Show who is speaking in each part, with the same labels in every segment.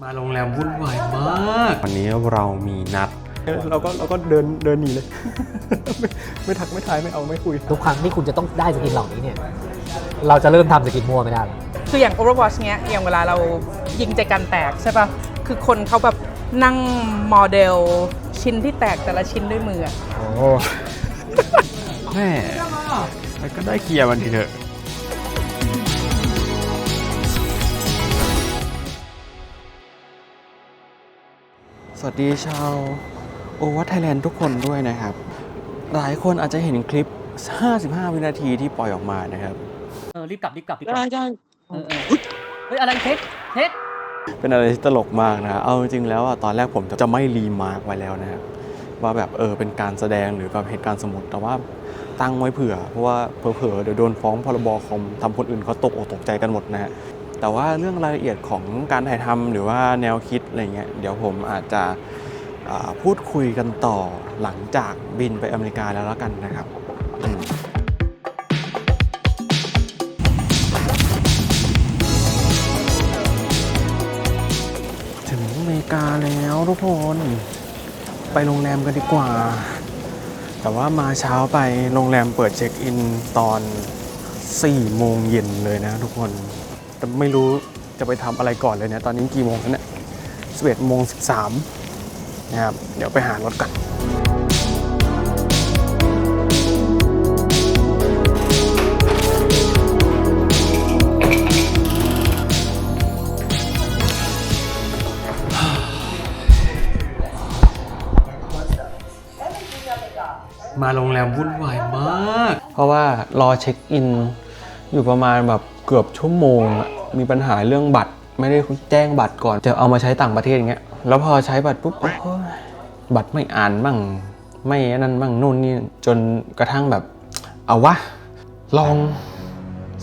Speaker 1: มาโรงแรมวุ่นวายมากวันนี้เรามีนัดเราก็เดินหนีเลย ไม่ทักไม่ทายไม่เอาไม่คุย
Speaker 2: ทุกครั้งที่คุณจะต้องได้สกินเหล่านี้เนี่ยเราจะเริ่มทำสกินมั่วไม่ได้แล้ว
Speaker 3: คืออย่าง Overwatch เนี้ยอย่างเวลาเรายิงใจกันแตกใช่ป่ะคือคนเขาแบบนั่งโมเดลชิ้นที่แตกแต่ละชิ้นด้วยมือ
Speaker 1: โอ้แม่แต่ก็ได้เคลียร์มันทีเถอะสวัสดีชาวโอวัตไทยแลนด์ทุกคนด้วยนะครับหลายคนอาจจะเห็นคลิป55วินาทีที่ปล่อยออกมานะครับ
Speaker 2: รีบกลับได้
Speaker 1: เฮ้ย
Speaker 2: อะไรเทค
Speaker 1: เป็นอะไรที่ตลกมากนะเอาจริงๆแล้วตอนแรกผมจะไม่รีมาร์กไว้แล้วนะครับว่าแบบเป็นการแสดงหรือแบบเหตุการณ์สมมติแต่ว่าตั้งไว้เผื่อเพราะว่าเผลอๆเดี๋ยวโดนฟ้องพรบคอมทำคนอื่นเขาตกอกตกใจกันหมดนะฮะแต่ว่าเรื่องรายละเอียดของการถ่ายทำหรือว่าแนวคิดอะไรเงี้ยเดี๋ยวผมอาจจะพูดคุยกันต่อหลังจากบินไปอเมริกาแล้วกันนะครับถึงอเมริกาแล้วทุกคนไปโรงแรมกันดีกว่าแต่ว่ามาเช้าไปโรงแรมเปิดเช็คอินตอน4 โมงเย็นเลยนะทุกคนแต่ไม่รู้จะไปทำอะไรก่อนเลยเนี่ยตอนนี้กี่โมงแล้วเนี่ย11 โมง 13นะครับเดี๋ยวไปหารถกันมาโรงแรมวุ่นวายมากเพราะว่ารอเช็คอินอยู่ประมาณแบบเกือบชั่วโมงมีปัญหาเรื่องบัตรไม่ได้แจ้งบัตรก่อนจะเอามาใช้ต่างประเทศอย่างเงี้ยแล้วพอใช้บัตรปุ๊บบัตรไม่อ่านบ้างไม่นั่นบ้างนู่นนี่จนกระทั่งแบบเอาวะลอง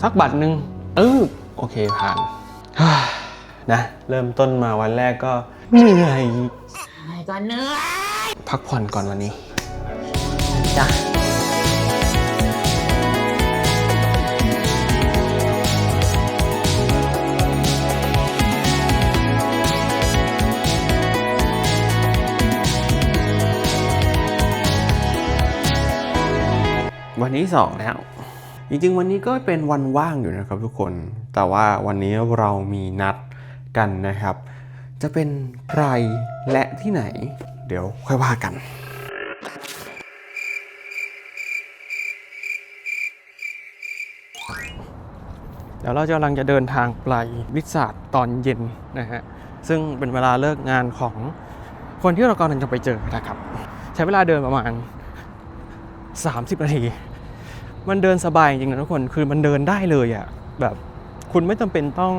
Speaker 1: สักบัตรนึงโอเคผ่านนะเริ่มต้นมาวันแรกก็เหนื่อยพักผ่อนก่อนวันนี้จ้ะวันที่2แล้วจริงๆวันนี้ก็เป็นวันว่างอยู่นะครับทุกคนแต่ว่าวันนี้เรามีนัดกันนะครับจะเป็นใครและที่ไหนเดี๋ยวค่อยว่ากันเดี๋ยวเรากำลังจะเดินทางไปวิสาทตอนเย็นนะฮะซึ่งเป็นเวลาเลิกงานของคนที่เรากำลังจะไปเจอนะครับใช้เวลาเดินประมาณ30 นาทีมันเดินสบายจริงนะทุกคนคือมันเดินได้เลยอ่ะแบบคุณไม่จำเป็นต้อง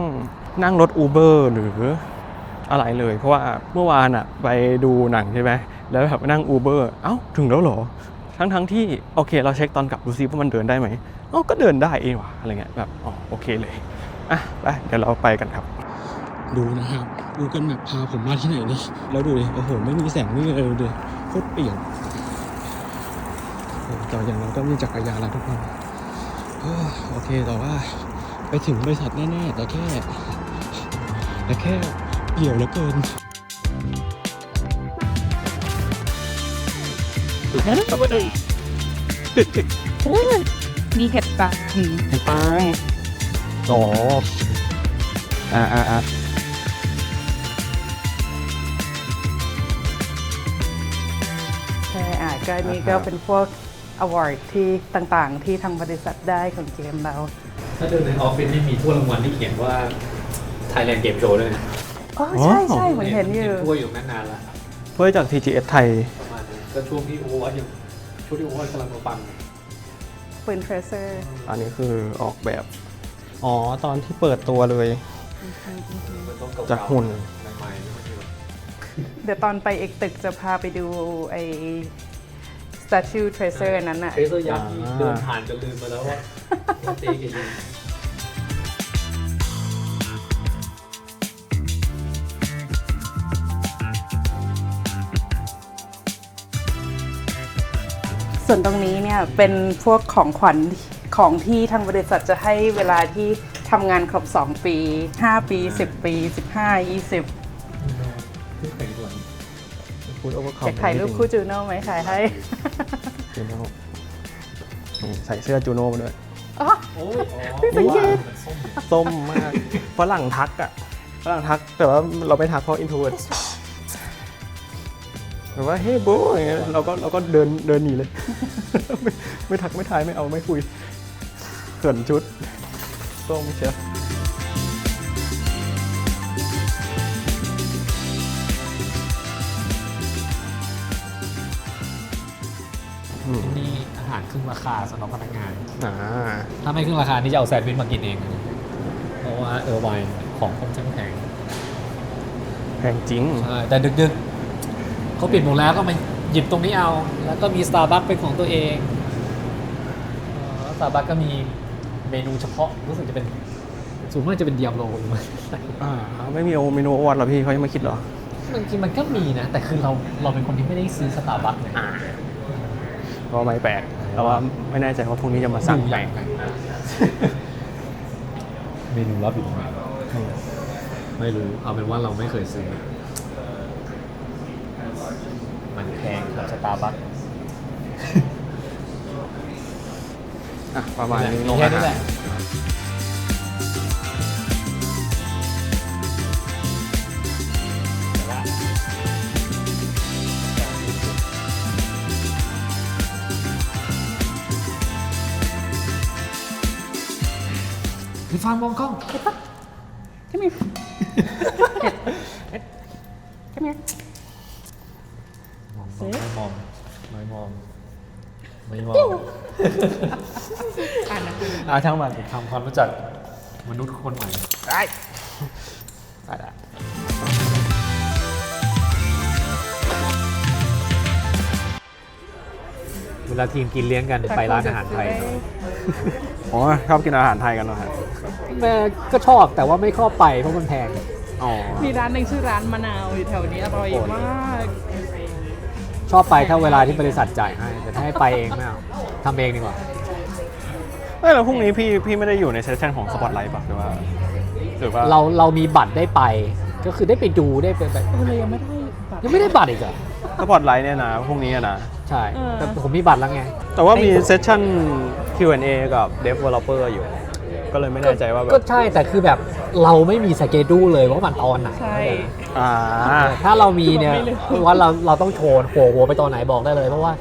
Speaker 1: นั่งรถ Uber หรืออะไรเลยเพราะว่าเมื่อวานอ่ะไปดูหนังใช่ไหมแล้วแบบนั่ง Uber ถึงแล้วเหรอทั้งที่โอเคเราเช็คตอนกลับดูซิว่ามันเดินได้ไหมก็เดินได้เองว่ะอะไรเงี้ยแบบโอเคเลยไปเดี๋ยวเราไปกันครับดูนะครับดูกันแบบพาผมมาที่ไหนนี่แล้วดูดิโอ้โหไม่มีแสงไม่มีอะไรเลยโคตรเปี่ยวต่ออย่างเราก็มีจักรยานแล้วทุกคนโอเคแต่ว่าไปถึงบริษัทแน่ๆแต่แค่เหี่ยวเหลือเกิน
Speaker 3: มีเห็ดปัง
Speaker 1: อ๋อ
Speaker 3: ใช่ก็นี่ก็เป็นพวกaward ที่ต่างๆที่ทางบริษัทได้ของเกมเรา
Speaker 2: ถ้าเดินในออฟฟิศนี่มีถ้วยรางวัลที่เขียนว่า Thailand Game Show ด้วยนะ
Speaker 3: ใช่เหมือนเห็นอยู่
Speaker 2: ถ้วยอยู่นานแล้ว
Speaker 1: ถ้วยจาก TGS ไทย
Speaker 2: ประมาณนั้นก็ช่วงที่โอเวอร์วอทยังช่วงที่โอเวอร์วอทกำลังมาปัง
Speaker 3: ปืนเทรเซอร์
Speaker 1: อันนี้คือออกแบบตอนที่เปิดตัวเลยจากหุ่น
Speaker 3: เดี๋ยวตอนไปอีกตึกจะพาไปดูไอ้ Statue Tracer นั้นน่ะ
Speaker 2: Tracer ยักษ์ที่เดินผ่านจนลืมไปแล้วว่าเจ๊กี่ยิง
Speaker 3: ส่วนตรงนี้เนี่ยเป็นพวกของขวัญของที่ทางบริษัทจะให้เวลาที่ทำงานครบ2 ปี5 ปี10 ปี15 20
Speaker 1: ฟูดโอเวอร์คอม
Speaker 3: อยากถ่ายรูปคู่จูโน่ไหมถ่ายให้
Speaker 1: จูโน่ใส่เสื้อจูโน่มาด้วย
Speaker 3: อ๋อ
Speaker 2: โอ้ย
Speaker 3: พี่สังเกต
Speaker 2: มันส้ม
Speaker 1: ส้มมากฝรั่งทักอ่ะฝรั่งทักแต่ว่าเราไม่ทักเพราะอินโทรเวิร์ตแบบว่าเฮ้ยโบอย่างเงี้ยเราก็เดินหนีเลย ไม่ทักไม่ทายไม่เอาไม่คุยส่วนชุดส้มเชียว
Speaker 2: นี่อาหารครึ่งราคาสำหรับพนักงาน
Speaker 1: อ่า
Speaker 2: ถ้าไม่ครึ่งราคานี่จะเอาแซนด์วิชมากินเอง เพราะว่าไวน์ของคงช่างแพง
Speaker 1: แพงจริง
Speaker 2: ใช่แต่ดึกๆเขาปิดหมดแล้วก็มาหยิบตรงนี้เอา แล้วก็มี Starbucks เป็นของตัวเองStarbucks ก็มีเมนูเฉพาะรู้สึกจะเป็นส่วนมากจะเป็นเดียมโลหรือไม่
Speaker 1: ไม่มีเมนูโอวัตหรอพี่เขายังไม่คิดเหรอ
Speaker 2: จริงๆมันก็มีนะ แต่คือเราเป็นคนที่ไม่ได้ซื้อ Starbucks เนี่ย
Speaker 1: ก็ไม่แปลกแต่ว่าไม่แน่ใจว่าพรุ่งนี้จะมาสั่งไหน
Speaker 2: เมนูลับอยู่ตรงไหนไม่รู้เอาเป็นว่าเราไม่เคยซื้อ มันแพงครับ Starbucks
Speaker 1: ประมาณนี้
Speaker 2: แค่นี้แหละพี่ฟางมองกล้อง
Speaker 3: Come here. Come here.
Speaker 2: ไม่มอง
Speaker 3: อ่านนะ
Speaker 1: ช่างมัน
Speaker 2: ทำความรู้จักมนุษย์คนใหม่
Speaker 1: ได้
Speaker 2: เวลาทีมกินเลี้ยงกันไปร้านอาหารไทย
Speaker 1: อ๋อชอบกินอาหารไทยกันเหรอฮะ
Speaker 2: แม่ก็ชอบแต่ว่าไม่ชอบไปเพราะมันแพง
Speaker 1: อ๋อ
Speaker 3: มีร้านหนึ่งชื่อร้านมะนาวอยู่แถวนี้อร่อยมาก
Speaker 2: ชอบไปถ้าเวลาที่บริษัทจ่ายให้ แต่ถ้าให้ไปเองไม่เอาทำเองดีกว่า
Speaker 1: แล้วพรุ่งนี้พี่ไม่ได้อยู่ในเซสชั่นของสปอตไลท์ป่ะหรือว่า
Speaker 2: เรามีบัตรได้ไป ก็คือได้ไปดูได้ไป
Speaker 3: เลยยังไม่ได้บัตร
Speaker 2: ยังไม่ได้บัตรอีกเหรอ
Speaker 1: สปอตไลท์เนี่ยนะพรุ่งนี้นะ
Speaker 2: ใช่แต่ผมมีบัตรแล้วไง
Speaker 1: แต่ว่ามีเซสชั่น Q&A กับ Developer อยู่ ก็เลยไม่แน่ใจว่าแบ
Speaker 2: ก็
Speaker 1: บ
Speaker 2: ใช่แต่คือแบบเราไม่มีสเกดูเลยว่ามันตอนไหน
Speaker 3: ใช่
Speaker 2: ถ้าเรามีเนี่ย
Speaker 3: ไม่รู้
Speaker 2: ว่าเราต้องโชว์หัวไปตอนไหนบอกได้เลยเพราะว่า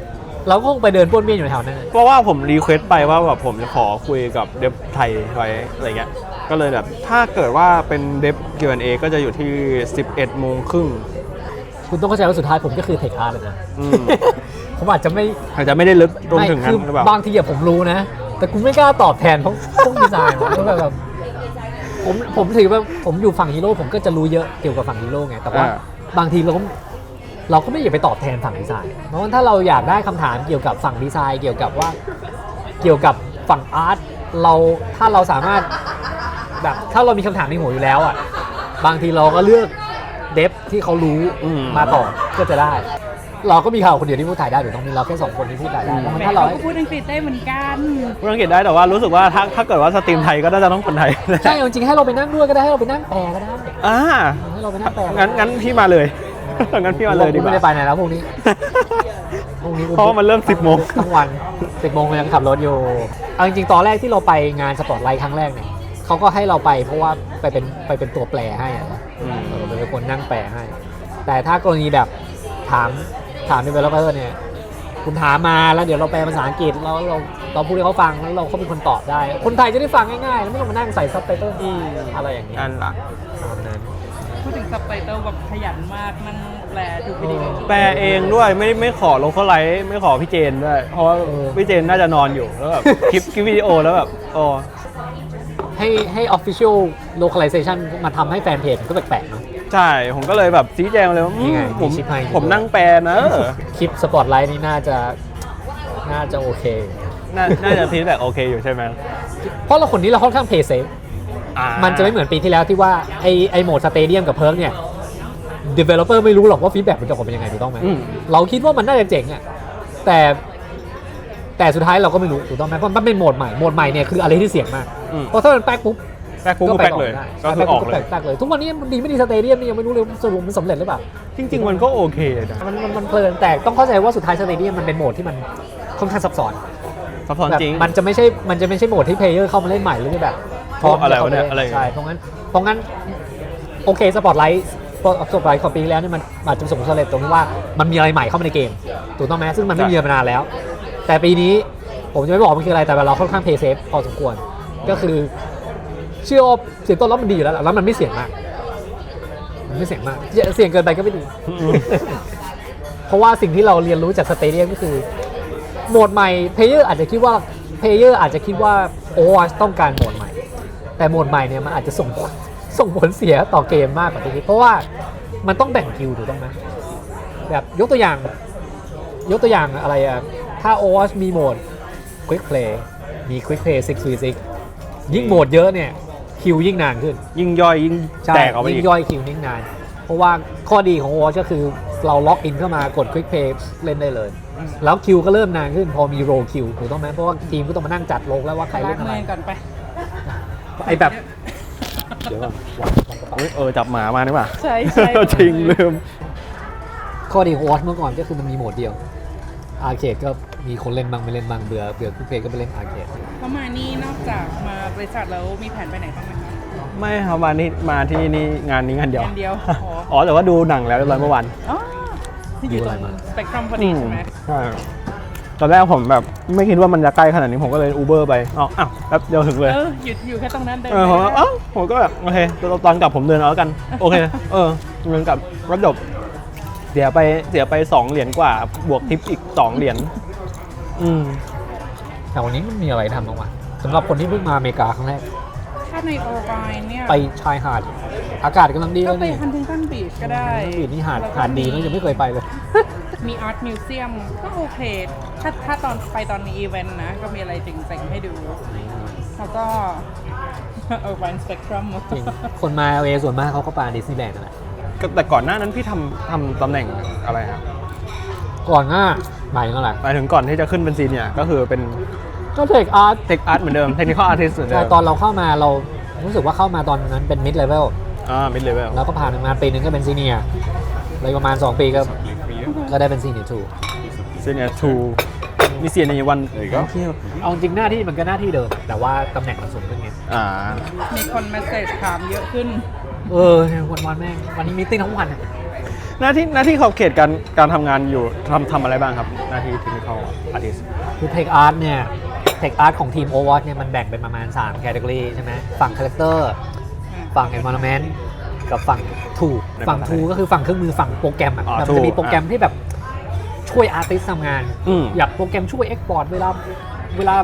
Speaker 2: เราก็คงไปเดินป้วนเปี้ยนอยู่แถวนั้น
Speaker 1: เพราะว่าผมรีเควสต์ไปว่าแบบผมจะขอคุยกับเดฟไทยไว้อะไรเงี้ย ก็เลยแบบถ้าเกิดว่าเป็นเดฟ Q&A ก็จะอยู่ที่ 11 โมงครึ่ง
Speaker 2: คุณต้องเข้าใจว่าสุดท้ายผมก็คือเทคอาร์ตเลยนะ
Speaker 1: อืม
Speaker 2: ผมอาจจะไม่
Speaker 1: อาจจะไม่ได้ลึกตรงถึงนั้น
Speaker 2: คือ
Speaker 1: หรือเปล่า
Speaker 2: บางทีอะผมรู้นะ แต่กูไม่กล้าตอบแทนพวกดีไซน์เพราะแบบผมถือว่าผมอยู่ฝั่งฮีโร่ผมก็จะรู้เยอะเกี่ยวกับฝั่งฮีโร่ไงแต่ว่าบางทีเราก็ไม่อยากไปตอบแทนฝั่งดีไซน์เพราะว่าถ้าเราอยากได้คำถามเกี่ยวกับฝั่งดีไซน์เกี่ยวกับฝั่งอาร์ตถ้าเราสามารถแบบถ้าเรามีคำถามในหัวอยู่แล้วอ่ะบางทีเราก็เลือกเดฟที่เขารู้มาตอบก็จะได้ เราก็มีข่าวคนเดียวที่พูดไทยได้หรือต้องมีเราแค่2คนที่พูดไทยได้เพราะถ้าเรา
Speaker 3: ก็พูดอังกฤษได้เหมือนกัน
Speaker 1: พูดอังกฤษได้แต่ว่ารู้สึกว่าถ้าเกิดว่าสตรีมไทยก็น่าจะต้องคนไทย
Speaker 2: ใช่จริงๆให้เราไปนั่งด้วยก็ได้ให้เราไปนั่งแปลก็ได้ ให้เราไปนั่งแปล
Speaker 1: งั้นพี่มาเลย งั้นพี่มาเลยดีกว่า
Speaker 2: ไม่ได้ไปไหนแล้วพรุ่งนี้
Speaker 1: เพราะว่ามันเริ่ม 10 โมง
Speaker 2: ทั้งวัน 10 โมงยังขับรถอยู่เอาจริงๆตอนแรกที่เราไปงานสปอร์ตไลท์ครั้งแรกเนี่ยเขาก็ให้เราไปเพราะว่าไปเป็นตัวแปลให้อะเราเป็นคนนั่งแปลให้ แต่ถ้ากรณีแบบถามdeveloper เนี่ยคุณถามมาแล้วเดี๋ยวเราแปลภาษาอังกฤษเราพูดให้เขาฟังแล้วเราก็เป็นคนตอบได้ คนไทยจะได้ฟังง่ายๆแล้วไม่ต้องมานั่งใส่ซับไตเติลอะไรอย่างนี้
Speaker 1: นั่นล่ะ
Speaker 2: ตามนั้น
Speaker 3: พูดถึงซับไตเติลแบบขยันมากนั่งแปลทุกวิดีโอ
Speaker 1: แปลเองด้วยไม่ขอโลเคอลไลท์ไม่ขอพี่เจนด้วย เพราะว่าพี่เจนน่าจะนอนอยู่แล้วแบบคลิปวิดีโอแล้วแบบ
Speaker 2: ให้ official localization มาทำให้แฟนเพจมันก็แปลกๆเนาะ
Speaker 1: ใช่ผมก็เลยแบบชี้แจงเลยว่า
Speaker 2: นี่ไง
Speaker 1: ผมนั่งแปลนะ
Speaker 2: คลิปสปอตไลท์นี่น่าจะโอเค
Speaker 1: น่าจะฟีดแบ็กโอเคอยู่ใช่ไหม
Speaker 2: เพราะเราคนนี้เราค่อนข้างเพย์เซฟมันจะไม่เหมือนปีที่แล้วที่ว่าไอโหมดสเตเดียมกับเพิร์กเนี่ย developer ไม่รู้หรอกว่าฟีดแบ็กมันจะออกมาเป็นยังไงถูกต้องไหมเราคิดว่ามันน่าจะเจ๋งอ่ะแต่สุดท้ายเราก็ไม่รู้ถูกต้องไหมเพราะมันเป็นโหมดใหม่เนี่ยคืออะไรที่เสี่ยงมากเพราะถ้ามันแป๊กปุ๊บ
Speaker 1: แป๊กปุ๊บก็แป๊กเลย
Speaker 2: ได้
Speaker 1: ก็คือออกเลย
Speaker 2: แป๊กเลยทุกวันนี้มันดีไม่ดีสเตเดียมนี่ยังไม่รู้เลยสรุปมันสำเร็จหรือเปล่า
Speaker 1: จริงๆมันก็โอเคนะ
Speaker 2: มันเพลินแต่ต้องเข้าใจว่าสุดท้ายสเตเดียมมันเป็นโหมดที่มันค่อนข้างซับซ้อน
Speaker 1: ซับซ้อน
Speaker 2: แบบ
Speaker 1: จริง
Speaker 2: มันจะไม่ใช่โหมดที่เพลเยอร์เข้ามาเล่นใหม่หรือแบบพร้อม
Speaker 1: อะไรวะเนี่ย
Speaker 2: จข้ามาล่
Speaker 1: อะไร
Speaker 2: ใช่เพราะงั้นโอเคสปอตไลท์ของปีที่แล้วเนี่ยมันอาจจะประสบความสำเร็จตรงที่ว่ามันมีอะไรใหม่เข้ามาในเกมถูกต้องไหมซึ่งมันไม่มีมานานแล้ว แต่ปีนี้ผมจะไม่บอกมันคืออะไรแต่เราค่อนข้างเพย์เซฟพอสมควรก็คือเชื่อว่าเสียงต้อนรับมันดีอยู่แล้วแล้วมันไม่เสี่ยงมากเสี่ยงเกินไปก็ไม่ดี เพราะว่าสิ่งที่เราเรียนรู้จากสเตเดียมก็คือโหมดใหม่เพลเยอร์อาจจะคิดว่าโอ้ต้องการโหมดใหม่แต่โหมดใหม่เนี่ยมันอาจจะส่งผลเสียต่อเกมมากกว่าที่คิดเพราะว่ามันต้องแบ่งคิวถูกต้องไหมแบบยกตัวอย่างอะไรอะถ้า Overwatch มีโหมด Quick Play มี Quick Play 6v6 ยิ่งโหมดเยอะเนี่ยคิวยิ่งนานขึ้น
Speaker 1: ยิ่งย่อยยิ่งแตกออกไป
Speaker 2: ยิ่
Speaker 1: อี
Speaker 2: ง
Speaker 1: ก
Speaker 2: ย่อยคิวยิ่งนานเพราะว่าข้อดีของ Overwatch ก็คือเราล็อกอินเข้ามากด Quick Play เล่นได้เลยแล้วคิวก็เริ่มนานขึ้นพอมีโรคิวถูกต้องไหมเพราะว่าทีมก็ต้องมานั่งจัดโลกแล้วว่าใคร
Speaker 3: ล้า
Speaker 2: เล่
Speaker 3: ง
Speaker 2: นอะ
Speaker 3: มื
Speaker 2: ไร
Speaker 3: อก่อนไป
Speaker 2: ไอแบบเดี๋ยวก่อนวางกระเป๋า
Speaker 1: จับหมามานี่หว่า
Speaker 3: ใช่
Speaker 1: จริงลืม
Speaker 2: ข้อดีของ Overwatch เมื่อก่อนก็คือมันมีโหมดเดียวอาร์เคดก็มีคนเล่นบ้างไม่เล่นบ้างเบื่อQuick Playก็ไปเล่นอาร์เคด
Speaker 3: เข้ามานี่นอกจากมาบริษัทแล้วมีแผนไปไหนบ้างไหมคะ
Speaker 1: ไม่ครับมาที่นี่งานนี้งานเดียว
Speaker 3: งานเดียวอ๋อ
Speaker 1: อ๋อแต่ว่าดูหนังแล้วเรียบร้อยเมื่อวาน
Speaker 3: อ๋อที่อยู่ตรงสเปกตรัมพอดีใช่ไหม
Speaker 1: ใช่ตอนแรกผมแบบไม่คิดว่ามันจะใกล้ขนาดนี้ผมก็เลยอูเบอร์ไปอ้าวแป๊บเดียวถึงเลย
Speaker 3: อยู่แค่ตรงนั้นเดิน
Speaker 1: ผมก็ผมก็แบบโอเคตอนกลับผมเดินเอาแล้วกันโอเคเดินกลับรถจบเสียไป2 เหรียญกว่าบวกทิปอีก2 เหรียญ
Speaker 2: แต่วันนี้มันมีอะไรทำบ้างวะสำหรับคนที่เพิ่งมาอเมริกาครั้งแรก
Speaker 3: ถ้าในโอไบเนี่ย
Speaker 2: ไปชายหาดอากาศกำลังดี
Speaker 3: ก็
Speaker 2: แล้ว
Speaker 3: ไป
Speaker 2: นี่
Speaker 3: ฮันติงตันบีชก็ได้
Speaker 2: บีดนี่หาดดีนะยังไม่เคยไปเลย
Speaker 3: มีอาร์ตมิวเซียมก็โอเคถ้าตอนไปตอนมีอีเวนต์นะ ก็มีอะไรจริงๆให้ดู แล้วก็เออวันสเปกตรัม
Speaker 2: จริงคนมา LA ส่วนมากเขาก็ไปดิสนีย์แลนด์นั่นแหละ
Speaker 1: แต่ก่อนหน้านั้นพี่ทำตำแหน่งอะไรครับ
Speaker 2: ก่อนหน้าหมายถึงอะไร
Speaker 1: หมายถึงก่อนที่จะขึ้นเป็นซีเนียร์ก็คือเป็น
Speaker 2: ก็เทคอาร์ต
Speaker 1: เทคอาร์ตเหมือนเดิมเทคนิคอาร์ติสเหมือนเดิ
Speaker 2: ใช่
Speaker 1: ม
Speaker 2: ตอนเราเข้ามาเรารู้สึกว่าเข้ามาตอนนั้นเป็นมิดเลเวล
Speaker 1: มิดเลเวล
Speaker 2: แล้วก็ผ่านมาปีนึงก็เป็นซีเนียร์เลยประมาณ 2 ปีก็ได้เป็นซีเนียร์
Speaker 1: ซีเนียร์2มีเซียในวันก็
Speaker 2: 2เอาจริงหน้าที่มันก็หน้าที่เดิมแต่ว่าตำแหน่งมันสูงขึ้นไง
Speaker 3: มีคนมาเสจถามเยอะขึ้น
Speaker 2: วันแม่งวันนี้มีติ้งทั้งวันอะ
Speaker 1: หน้าที่ขอบเขตการทำงานอยู่ทำอะไรบ้างครับ หน้าที่เทคนิคอาร์ติส
Speaker 2: คือเทคอาร์ตเนี่ยเทคอาร์ตของทีม Overwatch เนี่ยมันแบ่งเป็นประมาณ3 แคตตากรีใช่ไหมฝั่งคาแรคเตอร์ฝั่ง environment กับฝั่ง tool ฝั่ง tool ก็คือฝั่งเครื่องมือฝั่งโปรแกรมอ่ะแบบมันจะมีโปรแกรมที่แบบช่วยอาร์ติสทำงาน อยากโปรแกรมช่วย export เวลา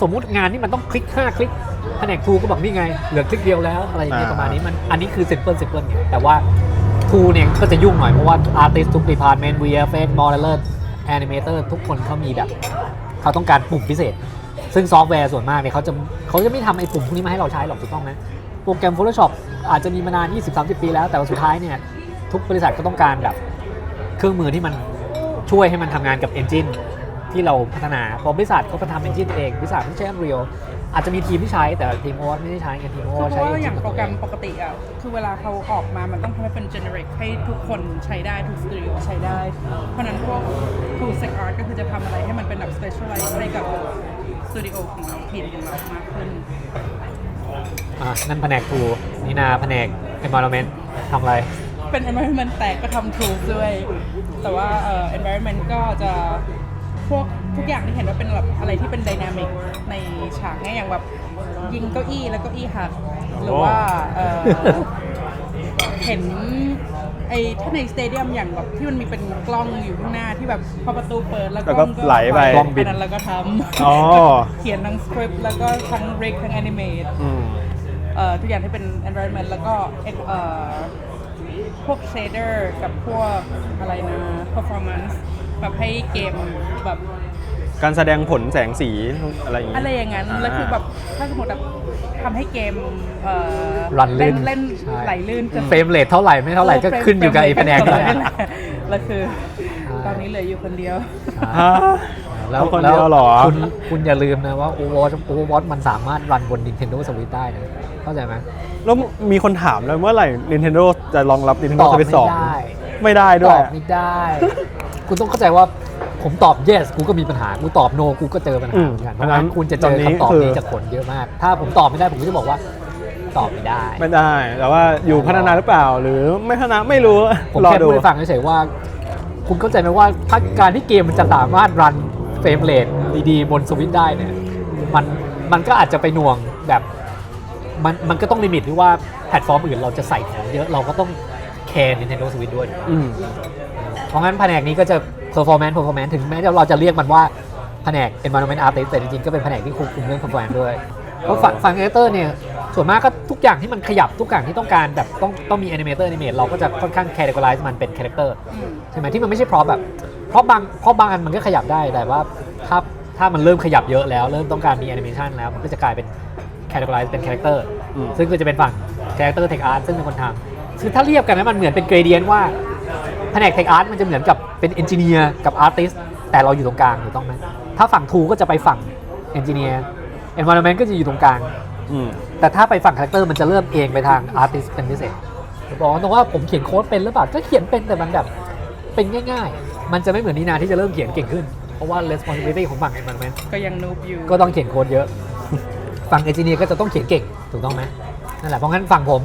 Speaker 2: สมมุติงานที่มันต้องคลิก5 คลิกแผนก tool ก็บอกนี่ไงเหลือคลิกเดียวแล้วอะไรอย่างเงี้ยประมาณนี้มันอันนี้คือ simple ไงแต่ว่า tool เนี่ยก็จะยุ่งหน่อยเพราะว่า artist ทุก department VFX modeler animator ทุกคนเขามีแบบเขาต้องการปุ่มพิเศษ ซึ่งซอฟต์แวร์ส่วนมากเนี่ยเขาจะไม่ทำไอ้ปุ่มพวกนี้มาให้เราใช้หรอกถูกต้องไหมโปรแกรม Photoshop อาจจะมีมานาน 20-30 ปีแล้วแต่ว่าสุดท้ายเนี่ยทุกบริษัทก็ต้องการแบบเครื่องมือที่มันช่วยให้มันทำงานกับ engine ที่เราพัฒนาพอบริษัทเขาก็ทำ engine เองบริษัทไม่ใช่ Unreal อาจจะมีทีมที่ใช้แต่ทีม Overwatch ไม่ได้ใช้กันทีม
Speaker 3: เพ
Speaker 2: Overwatch ใช้
Speaker 3: ราะว่าอย่าง
Speaker 2: engine
Speaker 3: โปรแกรมปกติอ่ะ คือเวลาเขาออกมามันต้องทำให้เป็น generate ให้ทุกคนใช้ได้ ทุกสตูดิโอใช้ได้ เพราะนั้นพวก Tool Sec Art ก็คือจะทำอะไรให้มันเป็นแบบ specialize ให้กับสตูดิโอของเราทีมของเรามากขึ้น
Speaker 2: นั่นแผนก tool นี่นาแผนก environment ทำอะไร
Speaker 3: เป็น environment แตกก็ทำ tools ด้วย แต่ว่าenvironment ก็จะพวกทุกอย่างที่เห็นว่าเป็นแบบอะไรที่เป็น dynamic ในฉากเนี่ยอย่างแบบยิงเก้าอี้แล้วเก้าอี้หักหรือว่าเห็นถ้าในสเตเดียมอย่างแบบที่มันมีเป็นกล้องอยู่ข้างหน้าที่แบบพอประตูเปิดแล้วกล้องก็
Speaker 1: ไหลไป
Speaker 2: กล้องบิน
Speaker 3: อันนั้นเราก็ท
Speaker 1: อ๋อ
Speaker 3: ำ เขียนทั้งสคริปต์แล้วก็ทั้งเรกทั้งแอนิเมตทุกอย่างที่เป็น environment แล้วก็พวก shader กับพวกอะไรนะ performance แบบให้เกมแบบ
Speaker 1: การแสดงผลแสงสีอะไรอย่างงี้
Speaker 3: อะไรอย่างนั้น แล้วคือแบบถ้าสมมติแบบทำให้เกม
Speaker 2: รันลื่น
Speaker 3: เล่น
Speaker 2: ใช่
Speaker 3: ไหลลื่นจน
Speaker 2: เฟรมเรทเท่าไหร่ไม่เท่าไหร่ก็ขึ้นอยู่กับไอ้แผนกนี้
Speaker 3: นั่นแหละแล้วคือตอนนี้เหลืออยู่คนเดียว
Speaker 2: แล้ว
Speaker 1: คนเดียวเหรอ
Speaker 2: คุณอย่าลืมนะว่า Overwatch มันสามารถรันบน Nintendo Switch ได้นะ เข้าใจไหม
Speaker 1: แล้วมีคนถามเลยเมื่อไหร่ Nintendo จะรองรับ
Speaker 2: ต
Speaker 1: Nintendo
Speaker 2: อบ
Speaker 1: Switch
Speaker 2: ไม่ได้
Speaker 1: 2 ไม่ได้ด้
Speaker 2: ต
Speaker 1: วย
Speaker 2: อบไม่ได้ คุณต้องเข้าใจว่าผมตอบ yes กูก็มีปัญหา กูตอบ no กูก็เจอปัญหาเหมือนกัน เพราะฉะนั้นคุณจะเจอคำตอบนี้จากคนเยอะมาก ถ้าผมตอบไม่ได้ผมก็จะบอกว่าตอบไม่ได้
Speaker 1: ไม่ได้ แต่ว่าอยู่พัฒนาหรือเปล่า หรือไม่พัฒนาไม่รู้
Speaker 2: ผม
Speaker 1: รอ
Speaker 2: แค่
Speaker 1: ดู
Speaker 2: พูดให้ฟังเฉยๆว่า คุณเข้าใจไหมว่าถ้าการที่เกมมันจะสามารถรันเฟรมเรทดีๆบนสวิตช์ได้เนี่ยมันก็อาจจะไปหน่วงแบบมันก็ต้องลิมิตที่ว่าแพลตฟอร์มอื่นเราจะใส่ของเยอะเราก็ต้องแคร์ Nintendo Switch ด้วย เพราะงั้นแผนกนี้ก็จะ performance ถึงแม้เราจะเรียกมันว่าแผนก environment artist แต่จริงๆก็เป็นแผนกที่ควบคุมเรื่อง performance ด้วยเพราะฝั่ง animator เนี่ยส่วนมากก็ทุกอย่างที่มันขยับทุกอย่างที่ต้องการแบบต้องมี animator animate เราก็จะค่อนข้าง categorize มันเป็น character ใช่ไหมที่มันไม่ใช่เพราะบางอันมันก็ขยับได้แต่ว่าถ้ามันเริ่มขยับเยอะแล้วเริ่มต้องการมี animation แล้วมันก็จะกลายเป็น categorize เป็น character ซึ่งก็จะเป็นฝั่ง character tech art ซึ่งเป็นคนทำคือถ้าเรียบกันนะมันเหมือนเป็น gradient ว่าแผนก tech art มันจะเหมือนกับเป็น engineer กับ artist แต่เราอยู่ตรงกลางถูกต้องไหมถ้าฝั่ง tool ก็จะไปฝั่ง engineer environment ก็จะอยู่ตรงกลางแต่ถ้าไปฝั่ง character มันจะเริ่มเองไปทาง artist เป็นพิเศษบอกตรงว่าผมเขียนโค้ดเป็นหรือเปล่าก็เขียนเป็นแต่มันแบบเป็นง่ายๆมันจะไม่เหมือนนีนาที่จะเริ่มเขียนเก่งขึ้นเพราะว่า responsibility ของฝั่ง environment
Speaker 3: ก็ยังนูบอยู่
Speaker 2: ก็ต้องเขียนโค้ดเยอะ ฝั่ง engineer ก็จะต้องเขียนเก่งถูกต้องไหมนั่นแหละเพราะงั้นฝั่งผม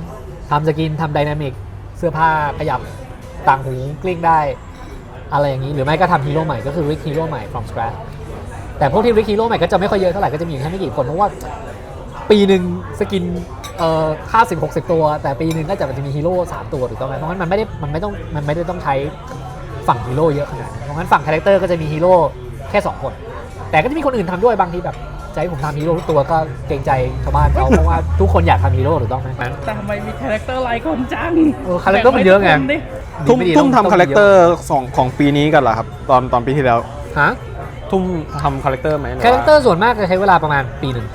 Speaker 2: ทำสกินทำ dynamic เสื้อผ้าขยับต่างหูกลิ้งได้อะไรอย่างนี้หรือไม่ก็ทำฮีโร่ใหม่ก็คือ rig hero ใหม่ from scratch แต่พวกที่ rig hero ใหม่ก็จะไม่ค่อยเยอะเท่าไหร่ก็จะมีแค่ไม่กี่คนเพราะว่าปีหนึ่งสกิน50-60 ตัวแต่ปีหนึ่งก็จะมีฮีโร่3ตัวถูกต้องไหมเพราะงั้นมันไม่ได้ต้องใช้ฝั่งฮีโร่เยอะขนาดนั้นเพราะงั้นฝั่งคาแรคเตอร์ก็จะมีฮีโร่แค่2คนแต่ก็จะมีคนอื่นทำด้วยบางทีแบบใจผมทำฮีโร่ทุกตัวก็เกรงใจชาวบ้านเขาเพราะว่าทุกคนอยากทำฮีโร่ถูกต้องไหม
Speaker 3: แต่ทำไมมีคาแรคเตอร์หลายคนจัง
Speaker 2: คาแรคเตอร์มันเยอะไง
Speaker 1: ทุ่มทำคาแรคเตอร์ของปีนี้กันเหรอครับตอนปีที่แล้ว
Speaker 2: ฮะ
Speaker 1: ทุ่มทำคาแรคเตอร์ไหม
Speaker 2: คาแรคเตอร์ส่วนมากจะใช้เวลาประมาณปีหนึ่ง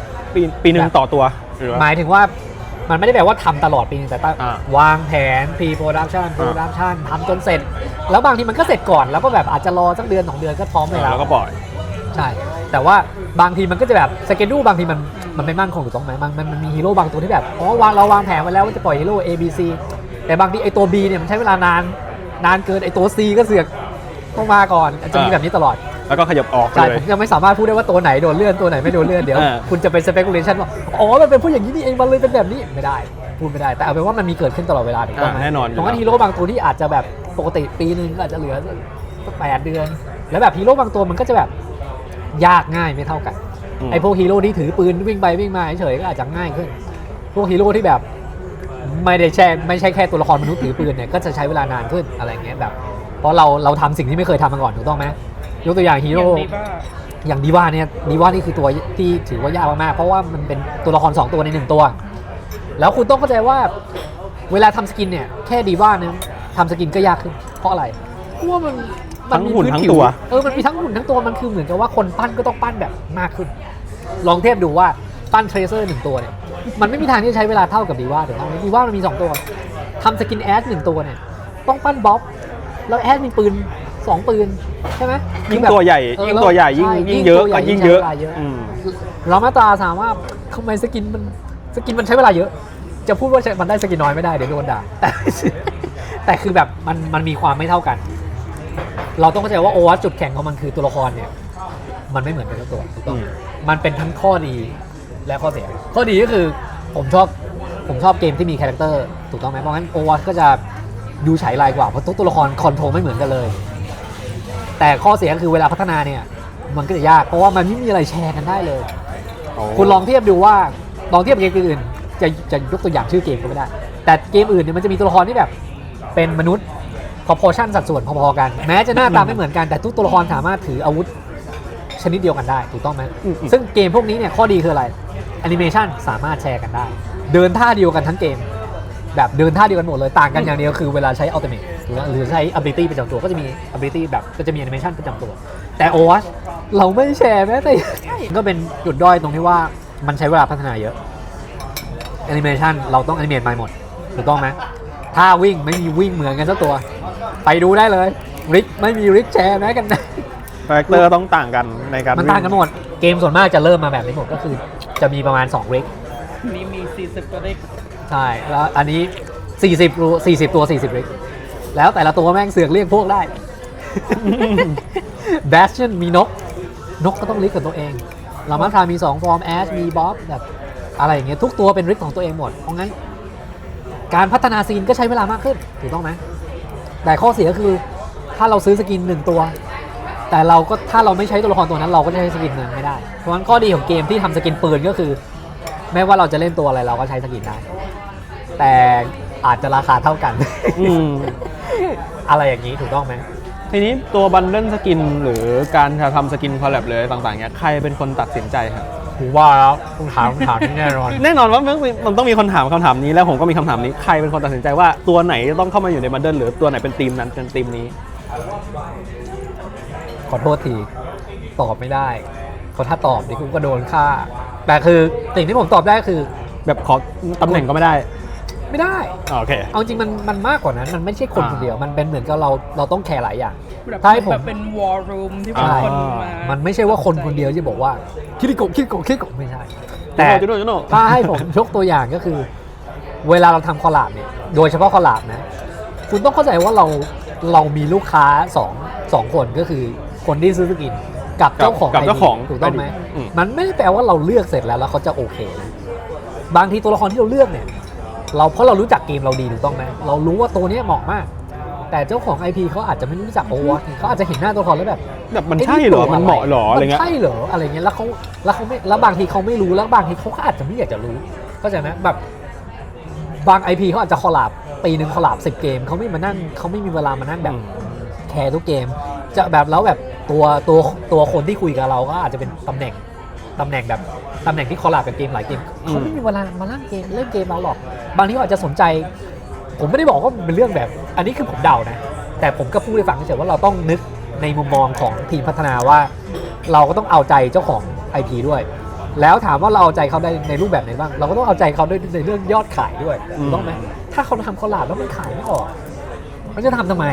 Speaker 1: ปีหนึ่งต่อตัวหรือว่า
Speaker 2: หมายถึงว่ามันไม่ได้แปลว่าทำตลอดปีนึงแต่ต้อง
Speaker 1: อ่าว
Speaker 2: างแผน pre production production ทำจนเสร็จ แล้วบางทีมันก็เสร็จก่อนแล้วก็แบบอาจจะรอสักเดือน2 เดือนก็พร้อมเลย
Speaker 1: แล้วก็ปล่อย
Speaker 2: ใช่แต่ว่าบางทีมันก็จะแบบสเกดูบางทีมันไม่มั่นคงถูกต้องไหมมันมีฮีโร่บางตัวที่แบบเราวางแผนไว้แล้วว่าจะปล่อยฮีโร่ A B C แต่บางทีไอตัว B เนี่ยมันใช้เวลานานเกินไอตัว C ก็เสือกต้องมาก่อนจะมีแบบนี้ตลอด
Speaker 1: แล้วก็ขยับออก
Speaker 2: ใช่
Speaker 1: เลย
Speaker 2: ผมยังไม่สามารถพูดได้ว่าตัวไหนโดนเลื่อนตัวไหนไม่โดนเลื่อนเดี๋ยว คุณจะเป็น speculation ว่ามันเป็นผู้อย่างนี้นี่เองมันเลยเป็นแบบนี้ไม่ได้พูดไม่ได้แต่เอาเป็นว่ามันมีเกิดขึ้นตลอดเวลาถูกต้องไหม
Speaker 1: แน่นอน
Speaker 2: เพราะว่าฮีโร่บางตัวที่อาจจะแบบปกติปีนึงก็อาจจะเหลือสัก8 เดือน แล้วแบบฮีโร่บางตัวมันก็จะแบบยากง่ายไม่เท่ากันไอ้พวกฮีโร่ที่ถือปืนวิ่งไปวิ่งมาเฉยๆก็อาจจะง่ายขึ้นพวกฮีโร่ที่แบบไม่ใช่แค่ตัวละครมนุษย์ถือปืนเนี่ยก็จะใช้เวลานานขึ้นอะไรเงี้ยแบบเพราะเราทำสิ่งที่ไม่เคยทำมาก่อนถูกต้องไหมยกตัวอย่างฮีโร่อย่างดีว่านี่คือตัวที่ถือว่ายากมากๆเพราะว่ามันเป็นตัวละคร2 ตัวใน1 ตัวแล้วคุณต้องเข้าใจว่าเวลาทำสกินเนี่ยแค่ดีว่านึงทำสกินก็ยากขึ้นเพราะอะไรเพราะว่ามัน
Speaker 1: ทั้ง
Speaker 2: มี
Speaker 1: หุ่น
Speaker 2: พื้
Speaker 1: ทั้ง
Speaker 2: ผิว
Speaker 1: ตัว
Speaker 2: มันมีทั้งหุ่นทั้งตัวมันคือเหมือนกับว่าคนปั้นก็ต้องปั้นแบบมากขึ้น ลองเทียบดูว่าปั้นเทรเซอร์1 ตัวเนี่ยมันไม่มีทางที่จะใช้เวลาเท่ากับดีว่าถูกต้องไหมดีว่ามันมี2 ตัวทำสกินแอส1 ตัวเนี่ยต้องปั้นบ๊อบแล้วแอสมีปืน2 ปืนใช่ไหม
Speaker 1: ยิ่งตัวใหญ่ยิ่งตัวใหญ่ยิ่งเยอะก็ยิ่งเยอะ
Speaker 2: เรามาตราถามว่าทำไมสกินมันใช้เวลาเยอะ จะพูดว่ามันได้สกินน้อยไม่ได้เดี๋ยวโดนด่าแต่คือแบบมันมีความไม่เท่ากัน เราต้องเข้าใจว่าโอวัตจุดแข็งของมันคือตัวละครเนี่ยมันไม่เหมือนกันทุกตัวถูกต้องมันเป็นทั้งข้อดีและข้อเสียข้อดีก็คือผมชอบเกมที่มีคาแรคเตอร์ถูกต้องไหมเพราะงั้นโอวัตก็จะดูฉายลายกว่าเพราะทุกตัวละครคอนโทรลไม่เหมือนกันเลยแต่ข้อเสียก็คือเวลาพัฒนาเนี่ยมันก็จะยากเพราะว่ามันไม่มีอะไรแชร์กันได้เลยคุณลองเทียบดูว่าลองเทียบเกมอื่นจะยกตัวอย่างชื่อเกมก็ไม่ได้แต่เกมอื่นเนี่ยมันจะมีตัวละครที่แบบเป็นมนุษย์proportion สัดส่วนพอๆกันแม้จะหน้าตาไม่เหมือนกันแต่ทุกตัวละครสามารถถืออาวุธชนิดเดียวกันได้ถูกต้องไหมซึ่งเกมพวกนี้เนี่ยข้อดีคืออะไรแอนิเมชันสามารถแชร์กันได้เดินท่าเดียวกันทั้งเกมแบบเดินท่าเดียวกันหมดเลยต่างกันอย่างเดียวคือเวลาใช้ Ultimate หรือใช้ ability ประจำตัวก็จะมี ability แบบก็จะมี animation ประจำตัวแต่ Overwatch เราไม่แชร์แม้แต่ก็เป็นจุดด้อยตรงที่ว่ามันใช้เวลาพัฒนาเยอะ animation เราต้อง animate ใหม่หมดถูกต้องไหมถ้าวิ่งไม่มีวิ่งเหมือนกันสักตัวไปดูได้เลยริกไม่มีริกแชร์แม้กันนะ
Speaker 1: คาแรคเตอร์ต้องต่างกันในการ
Speaker 2: มันต่างกันหมดเกมส่วนมากจะเริ่มมาแบบนี้หมดก็คือจะมีประมาณ2ริก
Speaker 3: นี่มี 40 ตัวเลข
Speaker 2: ใช่แล้วอันนี้40ตัว40ลิกแล้วแต่ละตัวแม่งเสือกเรียกพวกได้ แบสเชนมีนกก็ต้องลิกกับตัวเองลามาทามี2ฟอร์มแอชมีบ๊อบแบบอะไรอย่างเงี้ยทุกตัวเป็นริกของตัวเองหมดเพราะงั้นการพัฒนาซีนก็ใช้เวลามากขึ้นถูกต้องไหมแต่ข้อเสียคือถ้าเราซื้อสกิน1ตัวแต่เราก็ถ้าเราไม่ใช้ตัวละครตัวนั้นเราก็จะใช้สกินนั้นไม่ได้เพราะงั้นข้อดีของเกมที่ทำสกินปืนก็คือไม่ว่าเราจะเล่นตัวอะไรเราก็ใช้สกินได้แต่อาจจะราคาเท่ากัน อะไรอย่างนี้ถูกต้องไหม
Speaker 1: ทีนี้ตัวบันเดิลสกินหรือการจะทำสกินคอลแลบเลยต่างๆเนี่ยใครเป็นคนตัดสินใจครับ
Speaker 2: ผมว่าแล้วต้องถามคำถามนี้แน่นอน
Speaker 1: แน่นอนว่ามันต้องมีคนถามคำถามนี้แล้วผมก็มีคำถามนี้ใครเป็นคนตัดสินใจว่าตัวไหนจะต้องเข้ามาอยู่ในบันเดิลหรือตัวไหนเป็นทีมนั้นเป็นทีมนี้
Speaker 2: ขอโทษทีตอบไม่ได้เพราะถ้าตอบเดี๋ยวกูก็โดนฆ่าแต่คือสิ่งที่ผมตอบได้คือ
Speaker 1: แบบขอตำแหน่งก็ไม่ได้
Speaker 2: ไม่ได้
Speaker 1: โอเค
Speaker 2: เอาจริงมันมากกว่านั้นมันไม่ใช่คนคนเดียวมันเป็นเหมือนกับเราต้องแคร์หลายอย่าง
Speaker 3: แบบ
Speaker 2: ถ้าให้ผม
Speaker 3: แบบเป็น war room ที่เป็น
Speaker 1: ใช่
Speaker 3: คนมา
Speaker 2: มันไม่ใช่ว่าคนคนเดียวที่บอกว่าคิดโกะไม่ใช่ แต่
Speaker 1: จุโน่
Speaker 2: ถ้าให้ผมยกตัวอย่างก็คือ เวลาเราทำคอลลาบเนี่ยโดยเฉพาะคอลลาบนะคุณต้องเข้าใจว่าเรามีลูกค้าสองคนก็คือคนที่ซื้อสกินกับเจ้าของ
Speaker 1: กับเจ้าของ
Speaker 2: IP ถูกต้องไหม
Speaker 1: อืม
Speaker 2: มันไม่ได้แปลว่าเราเลือกเสร็จแล้วเขาจะโอเคนะบางทีตัวละครที่เราเลือกเนี่ยเพราะเรารู้จักเกมเราดีถูกต้องไหมเรารู้ว่าตัวนี้เหมาะมาก แต่เจ้าของ IP เขาอาจจะไม่รู้จักโอวอเขาอาจจะเห็นหน้าตัวละครแล้วแบบ
Speaker 1: แบบมันใช่เหรอมันเหมาะเหรออะไร
Speaker 2: มัน
Speaker 1: เงี้ย
Speaker 2: ใช่เหรออะไรเงี้ยแล้วเขาไม่แล้วบางทีเขาไม่รู้แล้วบางทีเขาก็อาจจะไม่อยากจะรู้เข้าใจไหมแบบบาง IP เขาอาจจะคอลลาบปีหนึ่งคอลลาบ10 เกมเขาไม่มีเวลามานั่งแบบแคร์ทุกเกมจะแบบแล้วแบบตัวคนที่คุยกับเราก็อาจจะเป็นตำแหน่งแบบตำแหน่งที่คอลลาบกับเกมหลายเกมเขาไม่มีเวลามาเล่นเกมเราหรอกบางทีเขาอาจจะสนใจผมไม่ได้บอกว่ามันเป็นเรื่องแบบอันนี้คือผมเดานะแต่ผมก็พูดให้ฟังเฉยๆว่าเราต้องนึกในมุมมองของทีมพัฒนาว่าเราก็ต้องเอาใจเจ้าของ IP ด้วยแล้วถามว่าเราเอาใจเขาได้ในรูปแบบไหนบ้างเราก็ต้องเอาใจเขาด้วยในเรื่องยอดขายด้วยถูกต้องไหมถ้าเขาทำคอลลาบแล้วมันขายไม่ออกเขาจะทำทำไม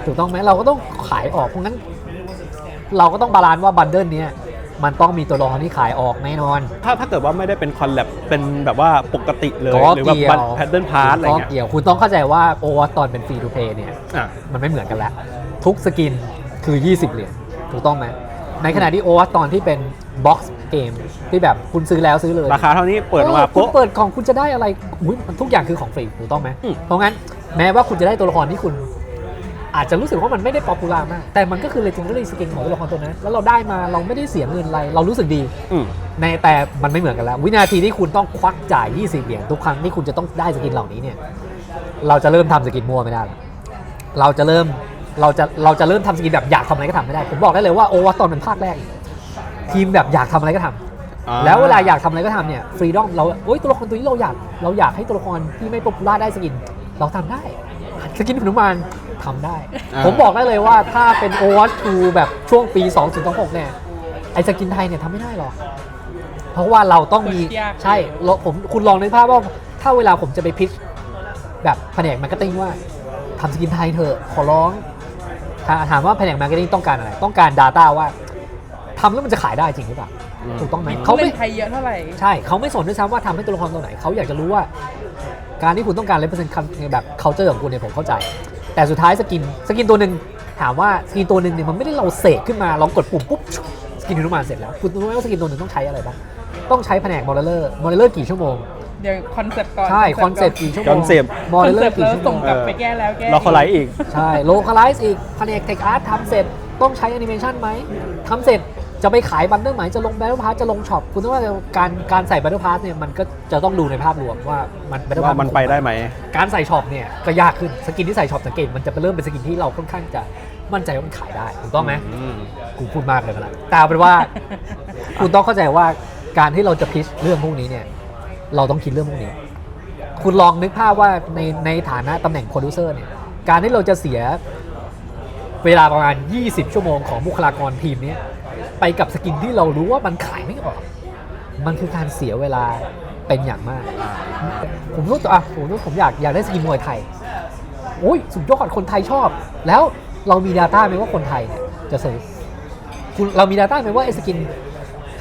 Speaker 2: ถูกต้องไหมเราก็ต้องขายออกเพราะงั้นเราก็ต้องบาลานซ์ว่าบันเดิลเนี้ยมันต้องมีตัวละครที่ขายออกแน่นอน
Speaker 1: ถ้าเกิดว่าไม่ได้เป็นคอลแลบเป็นแบบว่าปกติเลย
Speaker 2: ก็
Speaker 1: หรือว่า
Speaker 2: เกี่ยว
Speaker 1: แพทเทิร์นพาร์ทอะไร
Speaker 2: ก็
Speaker 1: เงี้ย
Speaker 2: เกี่ยวคุณต้องเข้าใจว่าโอวอตตอนเป็นฟรีทูเพย์เนี่ย
Speaker 1: อ่ะ
Speaker 2: มันไม่เหมือนกันแล้วทุกสกินคือ20 เหรียญถูกต้องไหมในขณะที่โอวอตตอนที่เป็นบ็อกซ์เกมที่แบบคุณซื้อแล้วซื้อเลย
Speaker 1: ราคาเท่านี้เปิดมา
Speaker 2: คุณ
Speaker 1: ปุ๊บ
Speaker 2: เปิดกล่องคุณจะได้อะไรอุ๊ยมันทุกอย่างคือของฟรีถูกต้องไหม
Speaker 1: อืม
Speaker 2: เพราะงั้นแม้ว่าคุณจะได้ตัวละครที่คุณอาจจะรู้สึกว่ามันไม่ได้ป๊อปปูล่ามากแต่มันก็คือ legendary skin ของตัวละครตัวนั้นแล้วเราได้มาเราไม่ได้เสียเงินอะไรเรารู้สึกดี
Speaker 1: อืม
Speaker 2: แต่มันไม่เหมือนกันแล้ววินาทีที่คุณต้องควักจ่าย20 เหรียญทุกครั้งที่คุณจะต้องได้สกินเหล่านี้เนี่ยเราจะเริ่มทำสกินมั่วไม่ได้แล้วเราจะเริ่มทำสกินแบบอยากทำอะไรก็ทำไม่ได้ผมบอกได้เลยว่าโอวัตตอนเป็นภาคแรกทีมแบบอยากทำอะไรก็ทำแล้วเวลาอยากทำอะไรก็ทำเนี่ยฟรีดอมเราตัวละครตัวนี้เราอยากให้ตัวละครที่ไม่ป๊อปปูล่าได้สกินเราทำได้สกินหนุมานทำได้ผมบอกได้เลยว่าถ้าเป็นโอวัตทูแบบช่วงปี2026เนี่ยไอสกินไทยเนี่ยทำไม่ได้หรอกเพราะว่าเราต้องมีใช่คุณลองนึกภาพว่าถ้าเวลาผมจะไปพิชแบบแผนกมาร์เก็ตติ้งว่าทำสกินไทยเถอะขอร้องถามว่าแผนกมาร์เก็ตติ้งต้องการอะไรต้องการ Data ว่าทำแล้วมันจะขายได้จริงหรือเปล่าถูกต้องไหม
Speaker 3: เขาเป็นไทยเยอะเท่าไหร่
Speaker 2: ใช่เขาไม่สนด้วยซ้ำว่าทำให้ตัวละครตัวไหนเขาอยากจะรู้ว่าการที่คุณต้องการ represent แบบ culture ของคุณเนี่ยผมเข้าใจแต่สุดท้ายสกินตัวหนึ่งถามว่าสกินตัวหนึ่งเนี่ยมันไม่ได้เราเสกขึ้นมาเรากดปุ่มปุ๊บสกินหนุมานเสร็จแล้วคุณรู้ไหมว่าสกินตัวหนึ่งต้องใช้อะไรบ้างต้องใช้แผนกมอเดลเลอร์กี่ชั่วโมง
Speaker 3: เดี๋ยวคอนเซปต์ก่อน
Speaker 2: ใช่คอนเซปต์กี่ชั่วโมง
Speaker 1: คอนเซปต์
Speaker 2: มอ
Speaker 3: คอ
Speaker 2: เด
Speaker 3: น
Speaker 2: ลเล
Speaker 3: เซ
Speaker 2: อ
Speaker 3: ป
Speaker 2: ร์
Speaker 3: ต์
Speaker 2: กี่
Speaker 3: แล้ว
Speaker 2: ชั่วโม
Speaker 3: ส่ง
Speaker 2: ง
Speaker 3: กลับไปแก้แล้วแก้
Speaker 1: เราคอไลท์อีก
Speaker 2: ใช่โลคาไลซ์อีกแผนกเทคอาร์ตทำเสร็จต้องใช้แอนิเมชันไหมทำเสร็จจะไปขายบันเดิลไหมจะลงแบทเทิลพาสจะลงช็อปคุณต้องว่าการใส่แบทเทิลพาสเนี่ยมันก็จะต้องดูในภาพรวมว่ามันแบทเทิลพา
Speaker 1: ว่า
Speaker 2: ส
Speaker 1: มันไปได้ไหม
Speaker 2: การใส่ช็อปเนี่ยก็ยากขึ้นสกินที่ใส่ช็อปสังเกตมันจะเริ่มเป็นสกินที่เราค่อนข้างจะมั่นใจว่ามันขายได้ถูกต้องไหมกูพูดมากเลยนะแต่เอาเป็นว่า คุณต้องเข้าใจว่าการที่เราจะพิชเรื่องพวกนี้เนี่ยเราต้องคิดเรื่องพวกนี้คุณลองนึกภาพว่าในฐานะตำแหน่งโปรดิวเซอร์เนี่ยการที่เราจะเสียเวลาประมาณ20 ชั่วโมงของบุคลากรทีมนี้ไปกับสกินที่เรารู้ว่ามันขายไม่ออกมันคือการเสียเวลาเป็นอย่างมากผมรู้ตัวผมอยากได้สกินมวยไทยโอ้ยสุดยอดคนไทยชอบแล้วเรามี Data ไหมว่าคนไทยเนี่ยจะซื้อเรามี Data ไหมว่าไอ้สกิน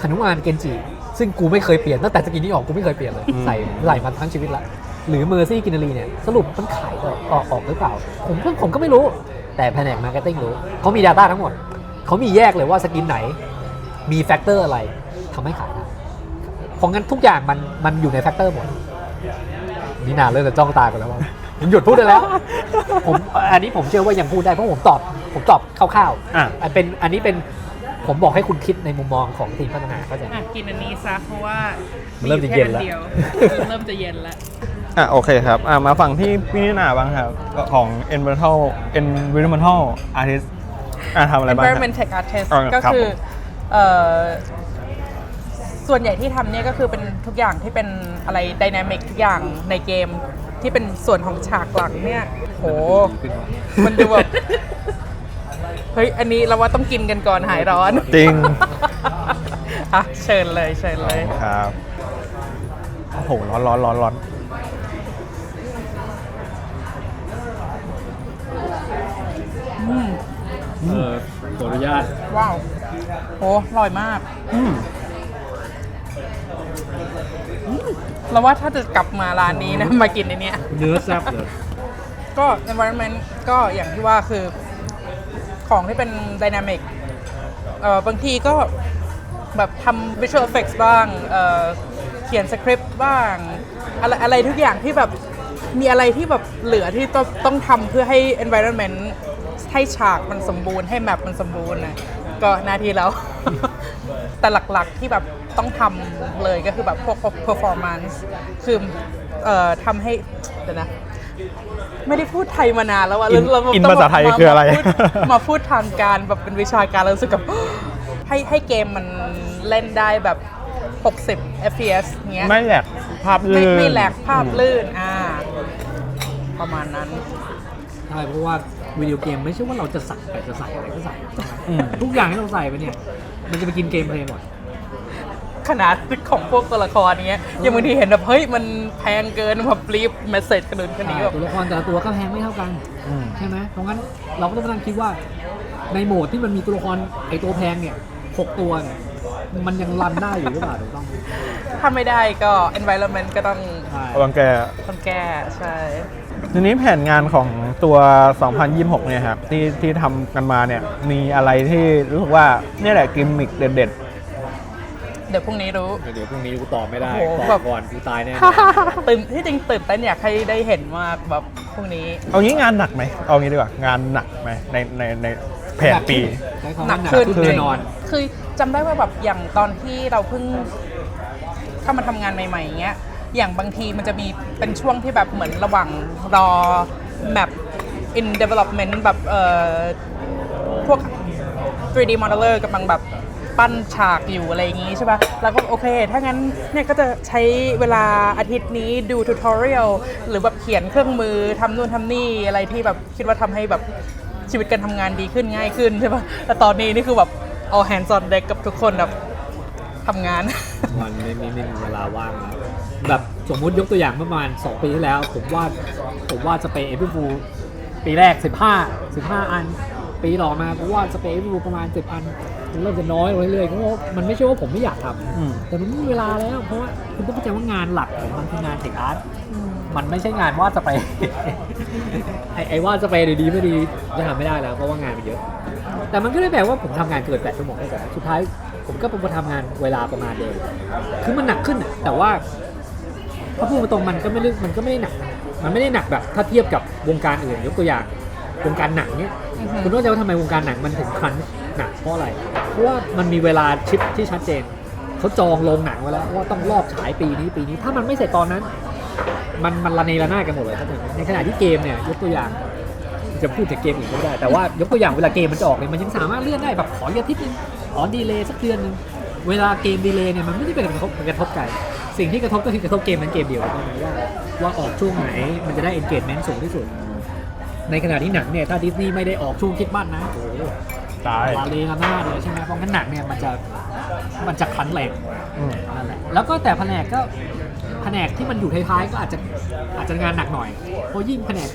Speaker 2: หนุมานเกนจิ ซึ่งกูไม่เคยเปลี่ยนตั้งแต่สกินนี้ออกกูไม่เคยเปลี่ยนเลยใส่มันทั้งชีวิตละหรือเมอร์ซี่กินนารีเนี่ยสรุปมันขายออกหรือเปล่าผมก็ไม่รู้แต่แผนกมาร์เก็ตติ้งรู้เขามี Data ทั้งหมดเขามีแยกเลยว่าสกินไหนมีแฟกเตอร์อะไรทำให้ขายได้เพราะงั้นทุกอย่างมันอยู่ในแฟกเตอร์หมดนี่นานเลยแต่จ้องตากันแล้วว่าผมหยุดพูดได้แล้วอันนี้ผมเชื่อว่ายังพูดได้เพราะผมตอบคร่าวๆอันนี้เป็นผมบอกให้คุณคิดในมุมมองของทีมพัฒนาเข้าใจ
Speaker 3: กินอันนี้ซะเพราะว่า
Speaker 2: เริ่มจะเย็นแล้ว
Speaker 3: เริ่มจะเย็นแล้ว
Speaker 1: โอเคครับมาฝั่งที่พี่นิน่าบ้างครับของ environmental artist ทำอะไรบ้างครับ
Speaker 3: environment tech artist
Speaker 1: ครับ
Speaker 3: ก็คือส่วนใหญ่ที่ทำเนี่ยก็คือเป็นทุกอย่างที่เป็นอะไร dynamic ทุกอย่างในเกมที่เป็นส่วนของฉากหลังเนี่ยโหมันดูแบบเฮ้ยอันนี้เราว่าต้องกินกันก่อนหายร้อน
Speaker 1: จริง
Speaker 3: เชิญเลย
Speaker 1: ครับโอ้โหร้อน
Speaker 2: ขออนุญาต
Speaker 3: ว้าวโหอร่อยมากเราว่าถ้าจะกลับมาร้านนี้นะมากินในเนี้ย
Speaker 2: เนื้อแซ่บเลย
Speaker 3: ก็ environment ก็อย่างที่ว่าคือของที่เป็น dynamic บางทีก็แบบทำ visual effects บ้างเขียนสคริปต์บ้างอะไรทุกอย่างที่แบบมีอะไรที่แบบเหลือที่ต้องทำเพื่อให้ environment ให้ฉากมันสมบูรณ์ให้แมปมันสมบูรณ์นะก็หน้าที่แล้ว แต่หลักๆที่แบบต้องทำเลยก็คือแบบพวก performance คือทำให้เดี๋ยวนะไม่ได้พูดไทยมานานแล้วอะแล้ว
Speaker 1: อินภาษาไทยคืออะไร
Speaker 3: มาพูดทางการแบบเป็นวิชาการแล้วรู้สึกกับ ให้เกมมันเล่นได้แบบ60 fps เงี้ย
Speaker 1: ไม่แหลกภาพลื่น
Speaker 3: ไม่แหลกภาพลื่นประมาณนั้น
Speaker 2: ใช่เพราะว่าวิดีโอเกมไม่ใช่ว่าเราจะใส่อะไรก็ใส่ทุกอย่างที่เราใส่ไปเนี่ยมันจะไปกินเกมเพลย์หมด
Speaker 3: ขนาดของพวกตัวละครเงี้ยยังบางทีเห็นแบบเฮ้ยมันแพงเกินมาบลีฟเมสเซจกันเลยนี้แบบ
Speaker 2: ตัวละครแต่ละตัวก็แพงไม่เท่ากันใช่ไหมเพราะงั้นเราก็ต้องมานั่งคิดว่าในโหมดที่มันมีตัวละครไอตัวแพงเนี่ย6ตัวเนี่ยมันยังรันได้อยู่หรือเปล่าถูกต้อง
Speaker 3: ถ้าไม่ได้ก็ environment ก็ต้องแก้ใช่
Speaker 1: ทีนี้แผนงานของตัว 2026 เนี่ยครับที่ทำกันมาเนี่ยมีอะไรที่รู้สึกว่านี่แหละกิมมิคเด็ด
Speaker 3: เดี๋ยวพรุ่งนี้รู้
Speaker 2: เดี๋ยวพรุ่งนี้กูตอบไม่ได้ก่อนกูตายแน่
Speaker 3: ที่จริงตื่นเต้นอยากให้ได้เห็นมากแบบพรุ่งนี้
Speaker 1: เอางี้งานหนักไหมเอางี้ดีกว่างานหนักไหมในแผนปี
Speaker 3: หนักขึ้นแน่นอนคือจำได้ว่าแบบอย่างตอนที่เราเพิ่งเข้ามาทำงานใหม่ๆเงี้ยอย่างบางทีมันจะมีเป็นช่วงที่แบบเหมือนระหว่างรอ map in development แบบพวก 3D modeler กำลังแบบปั้นฉากอยู่อะไรอย่างงี้ใช่ป่ะแล้วก็โอเคถ้างั้นเนี่ยก็จะใช้เวลาอาทิตย์นี้ดู tutorial หรือแบบเขียนเครื่องมือทำนู่นทำนี่อะไรที่แบบคิดว่าทำให้แบบชีวิตการทำงานดีขึ้นง่ายขึ้นใช่ป่ะแต่ตอนนี้นี่คือแบบเอา hands on deck กับทุกคนแบบทำงาน
Speaker 2: มันไม่มีเวลาว่างแล้วแบบสมมุติยกตัวอย่างเมื่อประมาณ2 ปีที่แล้วผมว่าสเปรย์เอพิฟูปีแรก15 อันปีต่อมาผมว่าสเปรย์เอพิฟูประมาณ10 อันเริ่มจะน้อยลงเรื่อยๆเพราะว่ามันไม่ใช่ว่าผมไม่อยากทำแต่มันไม่มีเวลาแล้วเพราะว่าคุณต้องเข้าใจว่างานหลักของมันคืองานเทคอาร์ตมันไม่ใช่งานวาดสเปรย์ไอ้วาดสเปรย์ดีไม่ดีจะทำไม่ได้แล้วเพราะว่างานมันเยอะแต่มันก็ไม่ได้แปลว่าผมทำงานเกิน8 ชั่วโมงแต่สุดท้ายผมก็มาทำงานเวลาประมาณเดิมคือมันหนักขึ้นแต่ว่าถ้าพูดตรงมันก็ไม่ได้หนักมันไม่ได้หนักแบบถ้าเทียบกับวงการอื่นยกตัวอย่างวงการหนังเนี่ยคุณรู้ใจว่าทำไมวงการหนังมันถึงครันหนักเพราะอะไรเพราะว่ามันมีเวลาชิปที่ชัดเจนเขาจองโรงหนังไว้แล้วว่าต้องรอบฉายปีนี้ถ้ามันไม่เสร็จตอนนั้นมันระเนระนาดกันหมดเลยครับในขณะที่เกมเนี่ยยกตัวอย่างจะพูดถึงเกมอีกไม่ได้แต่ว่ายกตัวอย่างเวลาเกมมันจะออกเนี่ยมันยังสามารถเลื่อนได้แบบขออาทิตย์นึงดีเลย์สักเดือนนึงเวลาเกมดีเลย์เนี่ยมันไม่ได้เป็นกระทบกันสิ่งที่กระทบก็คือกระทบเกมนั้นเกมเดียวว่าออกช่วงไหนมันจะได้ engagement สูงที่สุดในขณะที่หนังเนี่ยถ้าดิสนีย์ไม่ได้ออกช่วงคริสต์มาสนะโอ้ตายลาเลนาหน้าเลยใช่ไหมเพราะงั้นหนังเนี่ยมันจะคันแรงนั่นแหละแล้วก็แต่แผนกที่มันอยู่ท้ายๆก็อาจจะงานหนักหน่อยเพราะยิ่งแผนก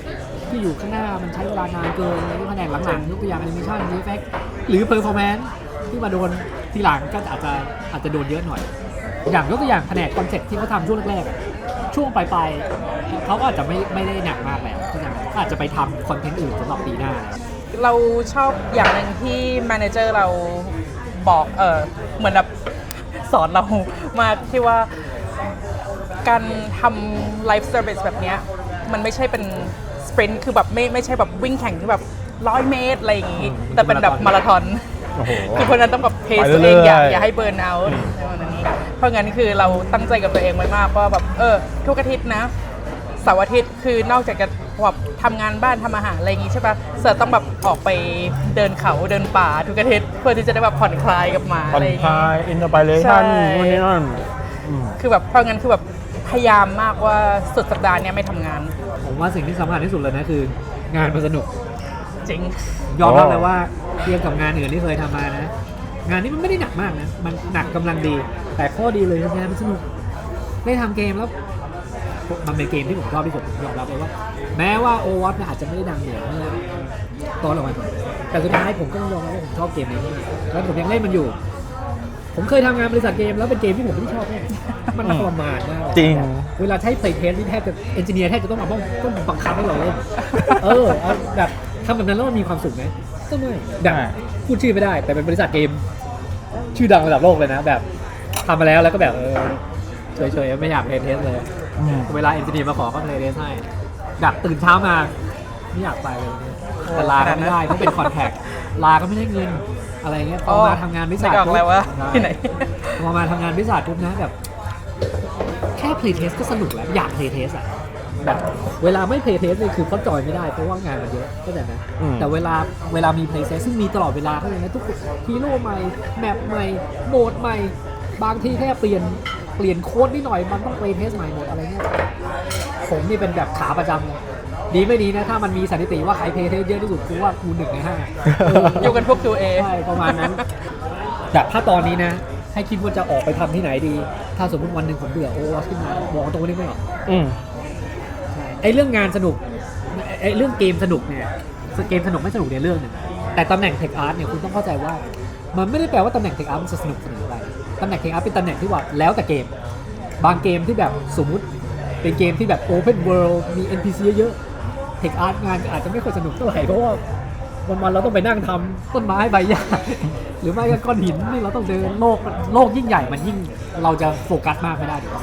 Speaker 2: ที่อยู่ข้างหน้ามันใช้เวลานานเกินแผนกหลังๆยกตัวอย่างแอนิเมชั่นวีเอฟเอ็กซ์หรือเพอร์ฟอร์แมนซ์ที่มาโดนทีหลังก็อาจจะโดนเยอะหน่อย อย่างยกตัวอย่างแผนกคอนเซ็ปต์ที่เขาทำช่วงแรกๆช่วงปลายๆเขาก็อาจจะไม่ได้หนักมากแล้วก็อาจจะไปทำคอนเทนต์อื่นสำหรับปีหน้า
Speaker 3: เราชอบอย่างหนึ่งที่แมเนเจอร์เราบอกเหมือนแบบสอนเรามาที่ว่าการทำไลฟ์เซอร์วิสแบบเนี้ยมันไม่ใช่เป็นสปรินต์คือแบบไม่ใช่แบบวิ่งแข่งที่แบบ100 เมตรอะไรอย่างงี้แต่เป็นแบบมาราธอน
Speaker 1: โอ้โห
Speaker 3: คือคนนั้นต้องแบบเพส
Speaker 1: ไป
Speaker 3: ตัว
Speaker 1: เรื่
Speaker 3: เอ
Speaker 1: อย
Speaker 3: ง
Speaker 1: ๆ
Speaker 3: อย่าให้เบิร์นเอาท์ในวันนี้เพราะงั้นคือเราตั้งใจกับตัวเองไว้มากว่าแบบทุกอาทิตย์นะเสาร์อาทิตย์คือนอกจากจะแบบทำงานบ้านทำอาหารอะไรอย่างงี้ใช่ปะเสิร์ฟต้องแบบออกไปเดินเขาเดินป่าทุกอาทิตย์เพื่อที่จะได้แบบผ่อนคลายกับหมา
Speaker 1: ผ่อ
Speaker 3: อะไร
Speaker 1: น
Speaker 3: อย่าง
Speaker 1: ค
Speaker 3: งี้
Speaker 1: ลายอินสปิเร
Speaker 3: ใช่
Speaker 1: ชั่นนู่นนี่นั่น
Speaker 3: คือแบบเพราะงั้นคือแบบพยายามมากว่าสุดสัปดาห์เนี้ยไม่ทำงาน
Speaker 2: ผมว่าสิ่งที่สำคัญที่สุดเลยนะคืองานมันสนุก
Speaker 3: จริง
Speaker 2: ยอมรับเลยว่าเทียบกับงานอื่นที่เคยทำมานะ งานนี้มันไม่ได้หนักมากนะ มันหนักกำลังดี แต่ข้อดีเลยคืองานมันสนุกได้ทำเกมแล้วมันเป็นเกมที่ผมชอบที่สุดผมยอมรับเลยว่า แม้ว่าโอวัตอาจจะไม่ได้ดังเหมือนเมื่อตอนออกมาแต่สุดท้ายผมก็ต้องยอมรับว่าผมชอบเกมนี้มากแล้วผมยังเล่นมันอยู่ ผมเคยทำงานบริษัทเกมแล้วเป็นเกมที่ผมไม่ได้ชอบแน่มันทรมานมาก
Speaker 1: จริง
Speaker 2: เวลาใช้ play test นี่แทบจะเอนจิเนียร์แทบจะต้องบังคับให้เราเล่น เอาแบบทำแบบนั้นแล้วมันมีความสุขไหมก็ไม่แบบพูดชื่อไม่ได้ แต่เป็นบริษัทเกม ชื่อดังระดับโลกเลยนะ แบบทำมาแล้วก็แบบเฉยๆไม่อยาก play test เลย เวลาเอนจิเนียร์มาขอก็ play test ให้แบบตื่นเช้ามาไม่อยากไปเลยแต่ลาก็ไม่ได้เพราะเป็นคอนแทคลาก็ไม่ได้เงินอะไรเงี้ยพอมาทำงานบริษัท
Speaker 3: ไม่ออกแล้วว่าที่ไหน
Speaker 2: พอมาทำงานบริษัทปุ๊บนะแบบแค่ play test ก็สนุกแล้วอยาก play test อะแบบเวลาไม่ play test เลยคือเขาจอยไม่ได้เพราะว่างานมันเยอะเข้าใจไหมแต่เวลามี play test ซึ่งมีตลอดเวลาเข้าใจไหมทุกฮีโร่ใหม่แมปใหม่โหมดใหม่บางทีแค่เปลี่ยนโค้ดนิดหน่อยมันต้อง play test ใหม่หมดอะไรเงี้ยผมนี่เป็นแบบขาประจำเลยดีไม่ดีนะถ้ามันมีสถิติว่าใคร play test เยอะที่สุดคือว่ากู1 ใน 5
Speaker 3: อยู่กันพวก QA
Speaker 2: ใช่ประมาณนั้นแต่ถ้าตอนนี้นะให้คิดว่าจะออกไปทำที่ไหนดี ถ้าสมมติวันหนึ่งผมเบื่อโอ้ขึ้นมาบอกตรงนี้ไม่หรอกไอ้เรื่องงานสนุกไอ้เรื่องเกมสนุกเนี่ยเกมสนุกไม่สนุกในเรื่องหนึ่งแต่ตำแหน่งเทคอาร์ตเนี่ยคุณต้องเข้าใจว่ามันไม่ได้แปลว่าตำแหน่งเทคอาร์ตมันจะสนุกเสมอไปตำแหน่งเทคอาร์ตเป็นตำแหน่งที่ว่าแล้วแต่เกมบางเกมที่แบบสมมุติเป็นเกมที่แบบ Open World มี NPC เยอะๆเทคอาร์ตงานอาจจะไม่ค่อยสนุกเท่าไหร่เพราะว่าวันๆเราต้องไปนั่งทำต้นไม้ใบหญ้าหรือไม่ก็ก้อนหินนี่เราต้องเดินโลกยิ่งใหญ่มันยิ่งเราจะโฟกัสมากไม่ได้ถูกไหม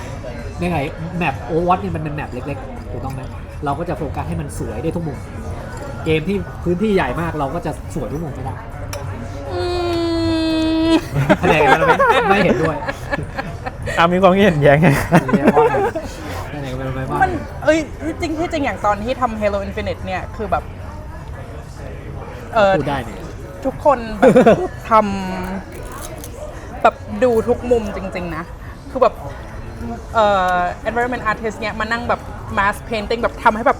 Speaker 2: ยังไงแมปโอวัตเนี่ยมันเป็นแมปเล็กๆถูกต้องไหมเราก็จะโฟกัสให้มันสวยได้ทุกมุมเกมที่พื้นที่ใหญ่มากเราก็จะสวยทุกมุมไม่ได้คะแนนมันไม่เห็นด้วย
Speaker 1: มีความคิดเห็นแย้งไง
Speaker 3: มันที่จริงอย่างตอนที่ทำ Halo Infinite เนี่ยคือแบบ
Speaker 2: พูดได้เนี่ย
Speaker 3: ทุกคนแบบทำแบบดูทุกมุมจริงๆนะคือแบบenvironment artist เนี่ยมานั่งแบบ mass painting แบบทำให้แบบ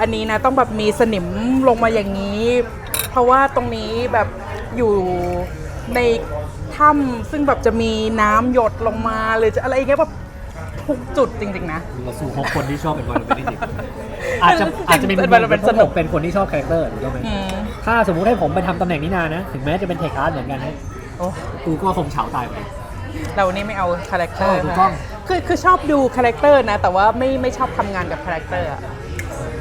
Speaker 3: อันนี้นะต้องแบบมีสนิมลงมาอย่างนี้ เพราะว่าตรงนี้แบบอยู่ในถ้ำซึ่งแบบจะมีน้ำหยดลงมาหรือจะอะไรอย่างเงี้ยแบบทุกจุดจริงๆนะ
Speaker 2: เราสู่ของคนที่ชอบเป็นวันเป็นจริงอาจจะมีเป็นสนุกเป็นคนที่ชอบคาแรคเตอร์ถูกไหมถ้าสมมุติให้ผมไปทำตำแหน่งนี้นานนะถึงแม้จะเป็นเทคอาร์ตเหมือนกันนะกูก็คงเฉาตายไป
Speaker 3: เรานี่ไม่เอาคาแรคเตอร์
Speaker 2: ถูกต้อง
Speaker 3: คือชอบดูคาแรคเตอร์นะแต่ว่าไม่ชอบทำงานกับคาแรคเตอร์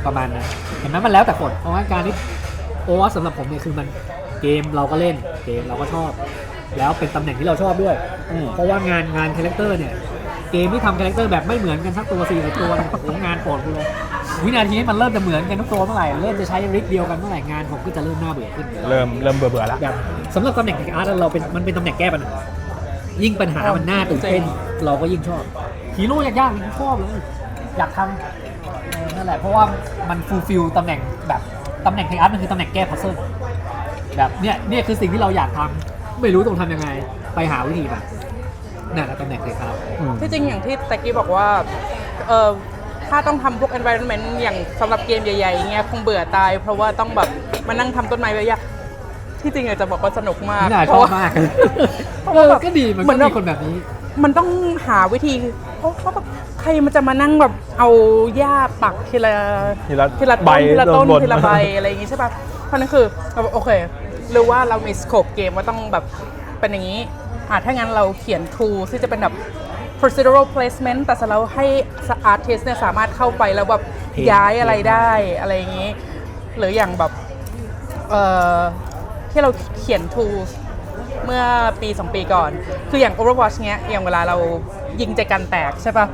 Speaker 2: ประมาณนั้นเห็นไหมมันแล้วแต่คนเพราะว่าการที่โอวัตสำหรับผมเนี่ยคือมันเกมเราก็เล่นเกมเราก็ชอบแล้วเป็นตำแหน่งที่เราชอบด้วยเพราะว่างานคาแรคเตอร์เนี่ยเกมที่ทำคาแรคเตอร์แบบไม่เหมือนกันสักตัว4 ตัวเนี่ยผมงานโปรดกูเลยวินาทีนี้มันเริ่มจะเหมือนกันทุกตัวเมื่อไหร่เริ่มจะใช้ริกเดียวกันเมื่อไหร่งานผมก็จะเริ่มน่าเบื่อขึ้น
Speaker 1: เริ่มเบื่อแล้ว
Speaker 2: แบบสำหรับตำแหน่งเทคอาร์ตเรามันเป็นตำแหน่งแก้ปัญหายิ่งปัญหามันน่าตื่นเต้นเราก็ยิ่งชอบฮีโร่ยากๆนี่ชอบเลยอยากทำนั่นแหละเพราะว่ามันฟูลฟิลตำแหน่งแบบตำแหน่งเทคอาร์ตมันคือตำแหน่งแก้พัซเซิลแบบเนี่ยคือสิ่งที่เราอยากทำไม่รู้ต้องทำยังไงไปหาวิธีมานั่นแหละตำแหน่งเทคอาร์ต
Speaker 3: ที่จริงอย่างที่ตะกี้บอกว่าถ้าต้องทำพวก environment อย่างสำหรับเกมใหญ่ๆเงี้ยคงเบื่อตายเพราะว่าต้องแบบมานั่งทำต้นไม้ใบหญ้าที่จริงจะบอกว่าสนุกมาก
Speaker 2: ชอบมากก็ดีมันก็มีคนแบบนี้
Speaker 3: มันต้องหาวิธีเพราะแบบใครมันจะมานั่งแบบเอาหญ้าปักทีละต้นทีละใบอะไรอย่างงี้ใช่ป่ะเพราะนั้นคือโอเคหรือว่าเรามีสโคปเกมว่าต้องแบบเป็นอย่างนี้ถ้างั้นเราเขียน tool ที่จะเป็นแบบ procedural placement แต่เสร็จแล้วให้ artist เนี่ยสามารถเข้าไปแล้วแบบย้ายอะไรได้อะไรอย่างนี้ หรืออย่างแบบที่เราเขียน tools เมื่อปี 2 ปีก่อน คืออย่าง Overwatch เนี้ยอย่างเวลาเรายิงใจกันแตกใช่ปะ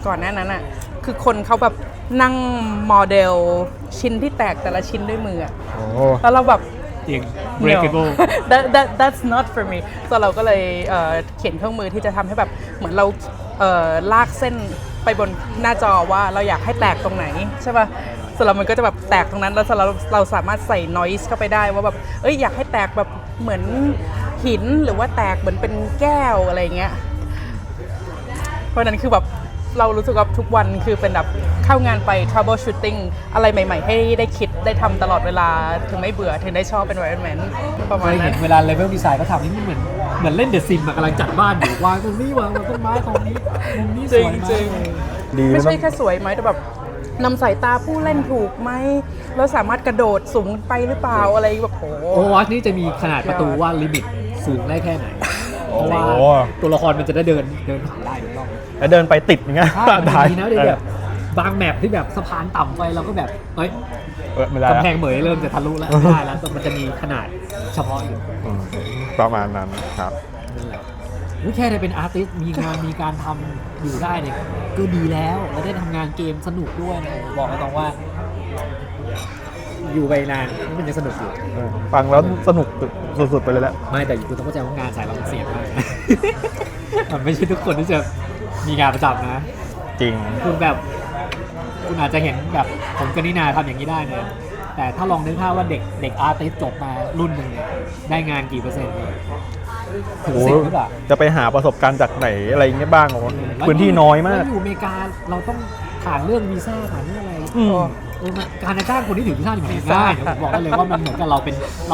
Speaker 3: ก่อนหน้านั้นอ่ะคือคนเขาแบบนั่งโมเดลชิ้นที่แตกแต่ละชิ้นด้วยมืออะแล้วเราแบบ
Speaker 2: จริง breakable
Speaker 3: No. That's not for me so เราก็เลยเขียนเครื่องมือที่จะทำให้แบบเหมือนเราลากเส้นไปบนหน้าจอว่าเราอยากให้แตกตรงไหนใช่ป่ะสำหรับมันก็จะแบบแตกตรงนั้นแล้วเราสามารถใส่ noise เข้าไปได้ว่าแบบอยากให้แตกแบบเหมือนหินหรือว่าแตกเหมือนเป็นแก้วอะไรเงี้ยเพราะนั้นคือแบบเรารู้สึกว่าทุกวันคือเป็นแบบเข้างานไป troubleshooting อะไรใหม่ๆให้ได้คิดได้ทำตลอดเวลาถึงไม่เบื่อถึงได้ชอบ environment ประมา
Speaker 2: เค
Speaker 3: ณ
Speaker 2: ย
Speaker 3: นั้
Speaker 2: เห็
Speaker 3: น
Speaker 2: นเวลา level design เขาทำนี่มันเหมือนเล่นเดอะซิมกำลังจัดบ้านอยู่วางตรงนี้วางต้นไม้ตรงนี้มุมนี้สวยมาก
Speaker 3: จริง
Speaker 2: เลย
Speaker 1: ดี
Speaker 3: ไม่
Speaker 1: นะ
Speaker 3: ใช่แค่สวยไหมแต่แบบนำสายตาผู้เล่นถูกไหมแล้วสามารถกระโดดสูงไปหรือเปล่าอะไรแบบโอ้
Speaker 2: โอวัตนี่จะมีขนาดประตูว่าลิมิตสูงได้แค่ไหน เพราะว่าตัวละครมันจะได้เดินผ่านได้ถูกต้อง
Speaker 1: แล้วเดินไปติดอย่างเงี้ย
Speaker 2: ใช่มันดีนะเดี๋ยวแบบบางแมปที่แบบสะพานต่ำไปเราก็แบบเฮ้ย
Speaker 1: ไม่ได้
Speaker 2: กำแพงเหมยเริ่มจะทะลุแล้วไม่ได้แล้วแต่มันจะมีขนาดเฉพาะอยู่
Speaker 1: ประมาณนั้นครับ
Speaker 2: นั่นแหละแค่ได้เป็นอาร์ติสต์มีงานมีการทำอยู่ได้เนี่ยก็ดีแล้วแล้วได้ทำงานเกมสนุกด้วยนะบอกตรงว่า อยู่ไปนานมันจะสนุกอยู่
Speaker 1: ฟังแล้วสนุกสุดๆไปเลยแหละ
Speaker 2: ไม่แต่คุณต้องเข้าใจว่างานสายเรามันเสี่ยงมาก มันไม่ใช่ทุกคนที่จะมีงานประจำนะ
Speaker 1: จริง
Speaker 2: คุณแบบคุณอาจจะเห็นแบบผมกับนินาทำอย่างนี้ได้นะแต่ถ้าลองนึกภาพว่าเด็กอาร์ติสต์จบมารุ่นหนึ่งเนี่ยได้งานกี่เปอร์เซ็นต์เนี่ยถึง 10หรือเปล่า
Speaker 1: จะไปหาประสบการณ์จากไหนอะไรอย่างเงี้ยบ้างวะพื้นที่น้อยมาก
Speaker 2: แล้วอยู่อเมริกาเราต้องผ่านเรื่องวีซ่าผ่านเรื่องอะไร
Speaker 1: อืม
Speaker 2: การจะจ้างคนที่ถือวีซ่าเนี่ยมันง่ายผมบอกได้เลยว่ามันเหมือนกับเราเ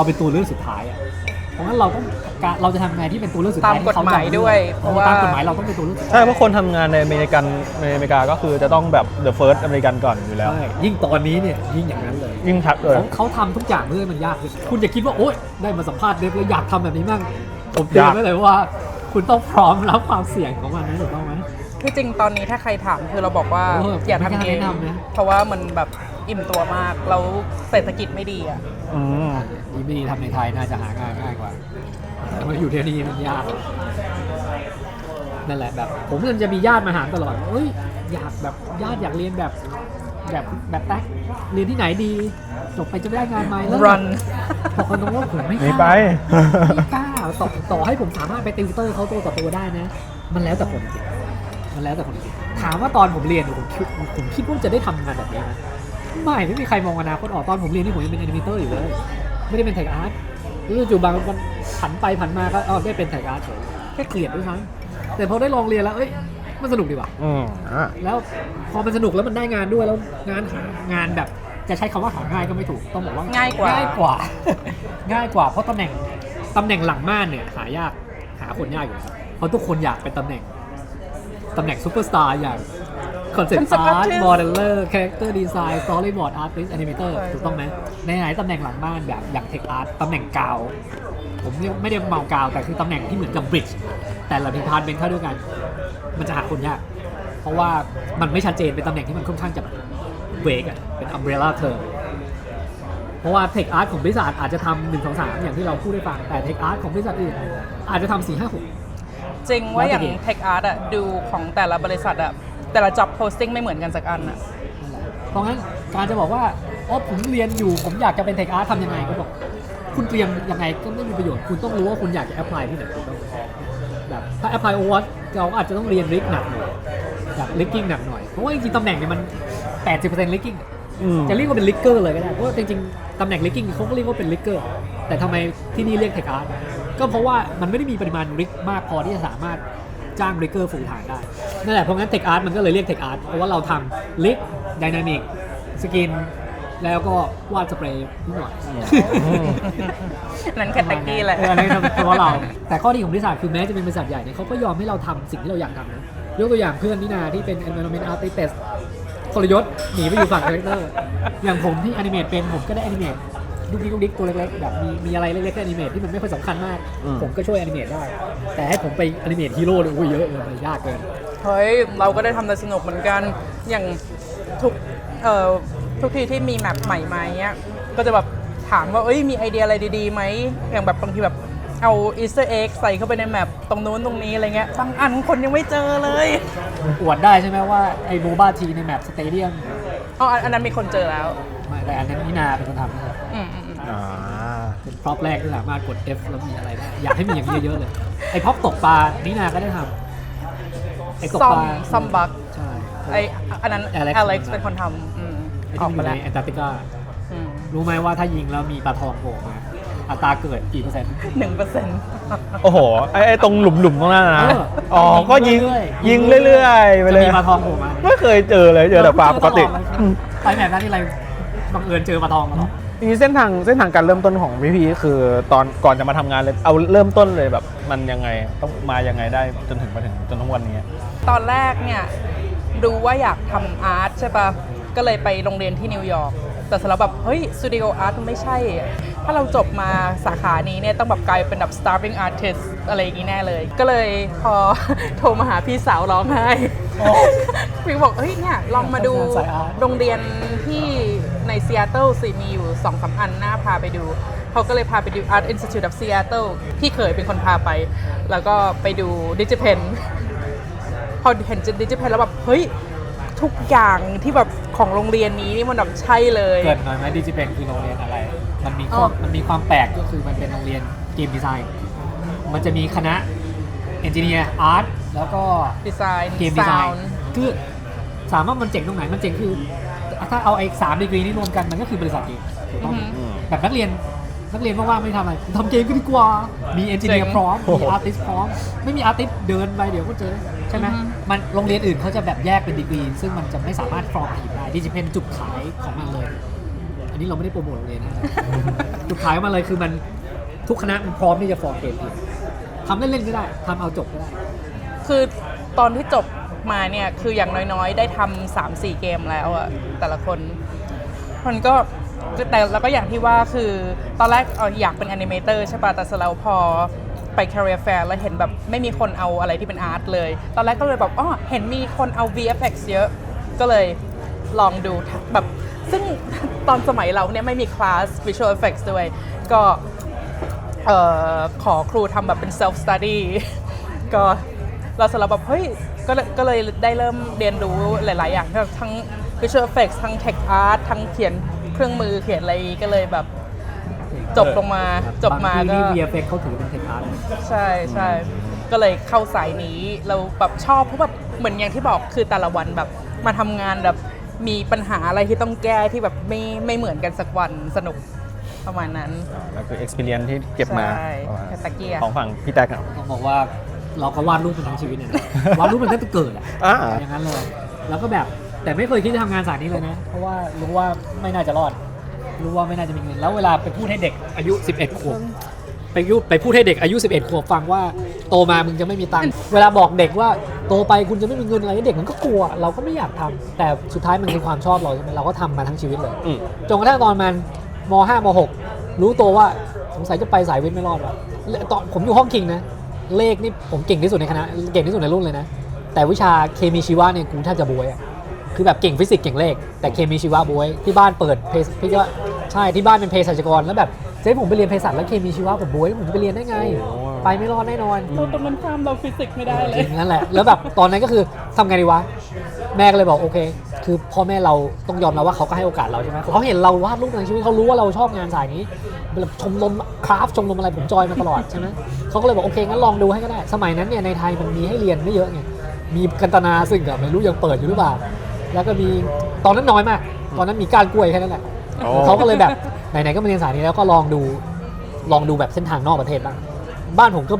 Speaker 2: ป็นตัวเลือกสุดท้ายอ่ะเพราะงั้นเราต้องเราจะทำไงที่เป็นตัวเลือกสุดท้าย
Speaker 3: ตามกฎหมายด้วยเพราะว่า
Speaker 2: ตามกฎหมายเราต้องเป็นตัวเลือกสุดท้าย
Speaker 1: ใช่เพราะคนทำงานในอเมริกาก็คือจะต้องแบบ the first อเมริกันก่อนอยู่แล้ว
Speaker 2: ใช่ยิ่งตอนนี้เนี่ยยิ่งอย่างนั้นเลย
Speaker 1: ยิ่งทักเลย
Speaker 2: เขาทำทุกอย่างเพื่อให้มันยากขึ้นคุณอย่าคิดว่าโอ๊ยได้มาสัมภาษณ์เด็กแล้วอยากทำแบบนี้มั่งผมเตือนไว้เลยว่า คุณต้องพร้อมรับความเสี่ยงของมันนะถูกต้องไหม
Speaker 3: ที่จริงตอนนี้ถ้าใครถามคือเราบอกว่า อย่าทำเอง
Speaker 2: ไม่กล้าแนะนำนะ
Speaker 3: เพราะว่ามันแบบอิ่มตัวมากแล้วเศรษฐกิจไม่ดีอ่ะ
Speaker 1: อืม
Speaker 2: ดีไม่ดีทำในไทยน่าจะหาง่ายกว่าแต่มาอยู่ที่นี่มันยากนั่นแหละแบบผมมันจะมีญาติมาหาตลอดเอ้ยอยากแบบญาติอยากเรียนแบบแท็กเรียนที่ไหนดีจบไปจะได้งานไหมแล้ว
Speaker 3: Run
Speaker 2: บอกคนตรงว่าผมไม่ก
Speaker 1: ไม่
Speaker 2: ล้า
Speaker 1: ไป
Speaker 2: ไม่กล้าต่อให้ผมสามารถไปติวเตอร์เขาตัวต่อตัวได้นะ มันแล้วแต่คนจริงมันแล้วแต่คนจริงถามว่าตอนผมเรียนเนี่ยผมคิดว่าจะได้ทำงานแบบนี้ไหมไม่มีใครมองอนาคตออกตอนผมเรียนนี่ผมยังเป็นแอนิเมเตอร์อยู่เลยไม่ได้เป็นไทยอาร์ตแล้วจู่ๆบางวันผันไปผันมาก็ได้เป็นไทยอาร์ตเฉยแค่เกลียดด้วยซ้ำแต่พอได้ลองเรียนแล้วเอ้ยมันสนุกดีว่ะ แล้วพอมันสนุกแล้วมันได้งานด้วยแล้วงานแบบจะใช้คำว่าหาง่ายก็ไม่ถูกต้องบอกว่า
Speaker 3: ง่ายกว่า
Speaker 2: ง่ายกว่าเพราะตำแหน่งหลังม่านเนี่ยหายากหาคนยากอยู่ครับเพราะทุกคนอยากเป็นตำแหน่งซูเปอร์สตาร์อย่างคอนเซ็ปต์
Speaker 3: Concept
Speaker 2: อาร์ต
Speaker 3: artist
Speaker 2: โมเดลเลอร์คาแรคเตอร์ดีไซน์สตอรี่บอร์ดอาร์ติสต์แอนิเมเตอร์
Speaker 3: ใช่
Speaker 2: ถูกต้องไหมในไหนตำแหน่งหลังม่านแบบอย่างเทคอาร์ตตำแหน่งกาวผมไม่ได้เมากาวแต่คือตำแหน่งที่เหมือนกับบริดจ์แต่ละดีพาร์ตเมนต์เข้าด้วยกันมันจะหาคนยาก เพราะว่ามันไม่ชัดเจนเป็นตำแหน่งที่มันค่อนข้างจะเวกอะเป็น umbrella term เพราะว่า Tech Art ของบริษัทอาจจะทำ1 2 3อย่างที่เราพูดได้ฟังแต่ Tech Art ของบริษัทอื่นอาจจะทำ4 5 6
Speaker 3: จริงว่าอย่าง
Speaker 2: แล้วแต่
Speaker 3: Tech Art อ่ะดูของแต่ละบริษัทอ่ะแต่ละ job posting ไม่เหมือนกันสักอันอ่ะ
Speaker 2: นั่นแหละเพราะงั้นการจะบอกว่าอ๋อผมเรียนอยู่ผมอยากจะเป็น Tech Art ทำยังไงก็บอกคุณเตรียมยังไงก็ไม่มีประโยชน์คุณต้องรู้ว่าคุณอยากจะ apply ที่ไหนถูกต้องแบบถ้า apply OWASP เราอาจจะต้องเรียน rig หนักหน่อยแบบ rigging หนักหน่อยเพราะว่าจริงๆตำแหน่งเนี่ยมัน 80% rigging จะเรียกว่าเป็นลิกเกอร์เลยก็ได้เพราะว่าจริงๆตำแหน่งลิกกิ้งเขาก็เรียกว่าเป็นลิกเกอร์แต่ทำไมที่นี่เรียกเทคอาร์ตก็เพราะว่ามันไม่ได้มีปริมาณริกมากพอที่จะสามารถจ้างริกเกอร์ฟูลไทม์ได้นั่นแหละเพราะงั้นเทคอาร์ตมันก็เลยเรียกเทคอาร์ตเพราะว่าเราทำลิกไดนามิกสกินแล้วก็วาดสเปรย์นิดหน่อย
Speaker 3: นั้นแค่แท็กกี้แหละ
Speaker 2: อันนี้เฉพาะเราแต่ข้อดีของบริษัทคือแม้จะเป็นบริษัทใหญ่เนี่ยเขาก็ยอมให้เราทำสิ่งที่เราอยากทำนะยกตัวอย่างเพื่อนนินาที่เป็น environment artist ทรยศหนีไปอยู่ฝั่งคาแรคเตอร์อย่างผมที่อนิเมตเป็นผมก็ได้อนิเมต ดุกดิกตัวเล็กๆแบบมีอะไรเล็กๆแอนิเมตที่มันไม่ค่อยสำคัญมาก
Speaker 1: อืม
Speaker 2: ผมก็ช่วยแอนิเมตได้ แต่ให้ผมไปแอนิเมตฮีโร่เลยโอ้ยเยอะเลยมันยากเกิน
Speaker 3: เฮ้ยเราก็ได้ทำแต่สนุกเหมือนกันอย่างทุกทุกทีที่มีแมปใหม่มาเนี้ยก็จะแบบถามว่าเอ้ยมีไอเดียอะไรดีๆไหมอย่างแบบบางทีแบบเอาอีสเตอร์เอ็กใส่เข้าไปในแมปตรงนู้นตรงนี้อะไรเงี้ยบางอันคนยังไม่เจอเลย
Speaker 2: อวดได้ใช่ไหมว่าไอ้โมบ้าทีในแมปสเตเดียม
Speaker 3: อ๋ออันนั้นมีคนเจอแล้ว
Speaker 2: ไม่แต่อันนั้นนี่นาเป็นคนทำนะครับ
Speaker 3: อืม
Speaker 1: อ่า
Speaker 2: เป็นพร็อพแรกที่สามารถกด F แล้วมีอะไรได้อยากให้มีอย่างนี้เยอะๆเลยไอ้พร็อพตกปลานี่นาก็ได้ทำไอ้ตก
Speaker 3: ซ่อ
Speaker 2: ป
Speaker 3: ม
Speaker 2: ลา
Speaker 3: ซ่อมบัค
Speaker 2: ใช่
Speaker 3: ไออันนั้น
Speaker 2: Alex
Speaker 3: อเล็กซ์เป็นคนทำ
Speaker 2: ไอ้
Speaker 3: ออก
Speaker 2: ที่มัน
Speaker 3: ไป
Speaker 2: อยู่
Speaker 3: แล้ว
Speaker 2: ในแอนตาร์กติกา
Speaker 3: อืม
Speaker 2: รู้ไหมว่าถ้ายิงแล้วมีปลาทองโผล่มาอัตราเกิดกี่เปอร์เซ็นต์
Speaker 1: โอ้โหไอ้ตรงหลุมๆตรงนั้นนะ
Speaker 2: เออ
Speaker 1: อ๋อก็ยิง
Speaker 2: ยิง
Speaker 1: เรื่อยๆไปเลย
Speaker 2: จะมีปลาทองโผล่มา
Speaker 1: ไม่เคยเจอเลยเจอแต่ปลาปกติ
Speaker 2: ไปแมปนั้นที่ไรบังเอิญเจอปลาทองมาหรอ
Speaker 1: ทีนี้เส้นทางการเริ่มต้นของพี่พีคือตอนก่อนจะมาทำงานเลยเอาเริ่มต้นเลยแบบมันยังไงต้องมายังไงได้จนถึงทุกวันนี้
Speaker 3: ตอนแรกเนี่ยรู้ว่าอยากทำอาร์ตใช่ปะก็เลยไปโรงเรียนที่นิวยอร์กแต่สำหรับแบบเฮ้ยสตูดิโออาร์ตมันไม่ใช่อะถ้าเราจบมาสาขานี้เนี่ยต้องแบบกลายเป็นแบบ starving artist อะไรอย่างงี้แน่เลย ก็เลยพอ โทรมาหาพี่สาวร้องไห้ พี่บอกเฮ้ยเนี่ยลองมาดู
Speaker 2: สายอาร์ต
Speaker 3: โรงเรียนที่ในซีแอตเทิลสิมีอยู่ 2-3 อันน่าพาไปดูเขาก็เลยพาไปดู Art Institute of Seattle พี่เคยเป็นคนพาไป แล้วก็ไปดู Digipen พอเห็นดิจิเพนแล้วแบบเฮ้ยทุกอย่างที่แบบของโรงเรียนนี้นี่มันแบบใช่เลย
Speaker 2: เกิดหน่อยไหมดิจิเป็นคือโรงเรียนอะไร มันมี
Speaker 3: อ๋อ
Speaker 2: มันมีความแปลกก็คือมันเป็นโรงเรียนเกมดีไซน์ มันจะมีคณะเอนจิเนียร์อาร์ตแล้วก็
Speaker 3: ดีไซน์
Speaker 2: เกมดีไซ
Speaker 3: ซาว
Speaker 2: น์
Speaker 3: น์
Speaker 2: คือสามารถมันเจ๋งตรงไหนมันเจ๋งคือ ถ้าเอาไอ้3 ดีกรีนี้รวมกันมันก็คือบริษัทเกมถูกต้องไหมแบบนักเรียนว่างๆไม่ทำอะไรทำเกมก็ดีกว่า มีเอนจิเนียร์พร้อม มีอาร์ติสพร้อม ไม่มีอาร์ติสเดินไปเดี๋ยวก็เจอใช่ไหมมันโรงเรียนอื่นเขาจะแบบแยกเป็นดีกรีซึ่งมันจะไม่สามารถฟอร์มทีมได้ดิจิเป็นจุดขายของมันเลย อันนี้เราไม่ได้โปรโมทโรงเรียนนะ จุดขายของมันเลยคือมันทุกคณะมันพร้อมที่จะฟอร์มเกมทีมทำเล่นๆก็ได้ทำเอาจบก็ได้
Speaker 3: คือตอนที่จบมาเนี่ยคืออย่างน้อยๆ ได้ทำ3-4 เกมแล้วอะแต่ละคนมันก็แต่แล้วก็อย่างที่ว่าคือตอนแรกอยากเป็นแอนิเมเตอร์ใช่ป่ะแต่เสร็จแล้วพอไป career fair แล้วเห็นแบบไม่มีคนเอาอะไรที่เป็นอาร์ตเลย ตอนแรกก็เลยแบบเห็นมีคนเอา VFX เยอะ ก็เลยลองดูแบบซึ่ง ตอนสมัยเราเนี่ยไม่มีคลาส Visual Effects ด้วยก็ขอครูทำแบบเป็น self study ก็เราสำหรับแบบเฮ้ยก็เลยได้เริ่มเรียนรู้หลาย ๆ อย่างทั้ง Visual Effects ทั้ง Tech Art ทั้งเขียนเครื่องมือเขียนอะไรก็เลยแบบจบมา
Speaker 2: บางที
Speaker 3: ก็
Speaker 2: นี่ VFX เขาถือเป็นเทคอาร์ต
Speaker 3: ใช่ก็เลยเข้าสายนี้เราแบบชอบเพราะแบบเหมือนอย่างที่บอกคือแต่ละวันแบบมาทำงานแบบมีปัญหาอะไรที่ต้องแก้ที่แบบไม่เหมือนกันสักวันสนุกประมาณนั้น
Speaker 1: ก็คือ experience ที่เก็บมา
Speaker 3: ใช่ตะเกียบ
Speaker 1: ของฝั่งพี่แท็กครับ
Speaker 2: ต้องบอกว่าเราก็วาดรูปมันทั้งชีวิตเนี่ยนะวาดรูปมันตั้งแต่เกิดอะ
Speaker 1: อ่า
Speaker 2: อย่างนั้นเลยแล้วก็แบบแต่ไม่เคยคิดจะทำงานสายนี้เลยนะ เพราะว่ารู้ว่าไม่น่าจะรอด รู้ว่าไม่น่าจะมีเงินแล้วเวลาไปพูดให้เด็กอายุ 11 ขวบไปพูดให้เด็กอายุ 11 ขวบฟังว่าโตมามึงจะไม่มีตังค์เวลาบอกเด็กว่าโตไปคุณจะไม่มีเงินอะไรเด็กมันก็กลัวเราก็ไม่อยากทำแต่สุดท้ายมันคือความชอบเราใช่ไหมเราก็ทำมาทั้งชีวิตเลย
Speaker 1: อืม
Speaker 2: จนกระทั่งตอนมันม.5 ม.6 รู้ตัวว่าสงสัยจะไปสายวิทย์ไม่รอดว่ะตอนผมอยู่ห้องคิงนะเลขนี่ผมเก่งที่สุดในคณะเก่งที่สุดในรุ่นเลยนะแต่วิชาเคมีชีวะเนี่ยกูแทบจะบวยอะคือแบบเก่งฟิสิกส์เก่งเลขแต่เคมีชีวะบวยที่บ้านเปิดพี่ก็ใช่ที่บ้านเป็นเภสัชกรแล้วแบบเจ๊ผมไปเรียนเภสัชแล้วเคมีชีวะผมบวยผมจะไปเรียนได้ไง ไปไม่รอดแน่นอน
Speaker 3: ตรงมันข้ามเราฟิสิกส์ไม่ได้เล
Speaker 2: จ
Speaker 3: ย
Speaker 2: ริงนั่นแหละแล้วแบบตอนนั้นก็คือทำไงดีวะแม่ก็เลยบอกโอเค คือพ่อแม่เราต้องยอมรับว่าเขาก็ให้โอกาสเราใช่ไหมเขาเห็นเราวาดรูปในชีวิตเขารู้ว่าเราชอบงานสายนี้แบบชมรมคราฟต์ชมรมอะไรผมจอยมาตลอดใช่ไหมเขาก็เลยบอกโอเคงั้นลองดูให้ก็ได้สมัยนั้นเนี่ยในไทยมันมีให้เรียนไม่เยอะไงมีกันตนาซึ่งก็ไม่รู้ยังเปิดอยู่หรือเปล่าแล้วก็มีตอนนั้นน้อยมากตอนนั้นมีก้านกล้วยแค่นั้นแหละ
Speaker 1: โอ้
Speaker 2: เขาก็เลยแบบไหนๆก็มาเรียนสายนี้แล้วก็ลองดูแบบเส้นทางนอกประเทศบ้างบ้านผมก็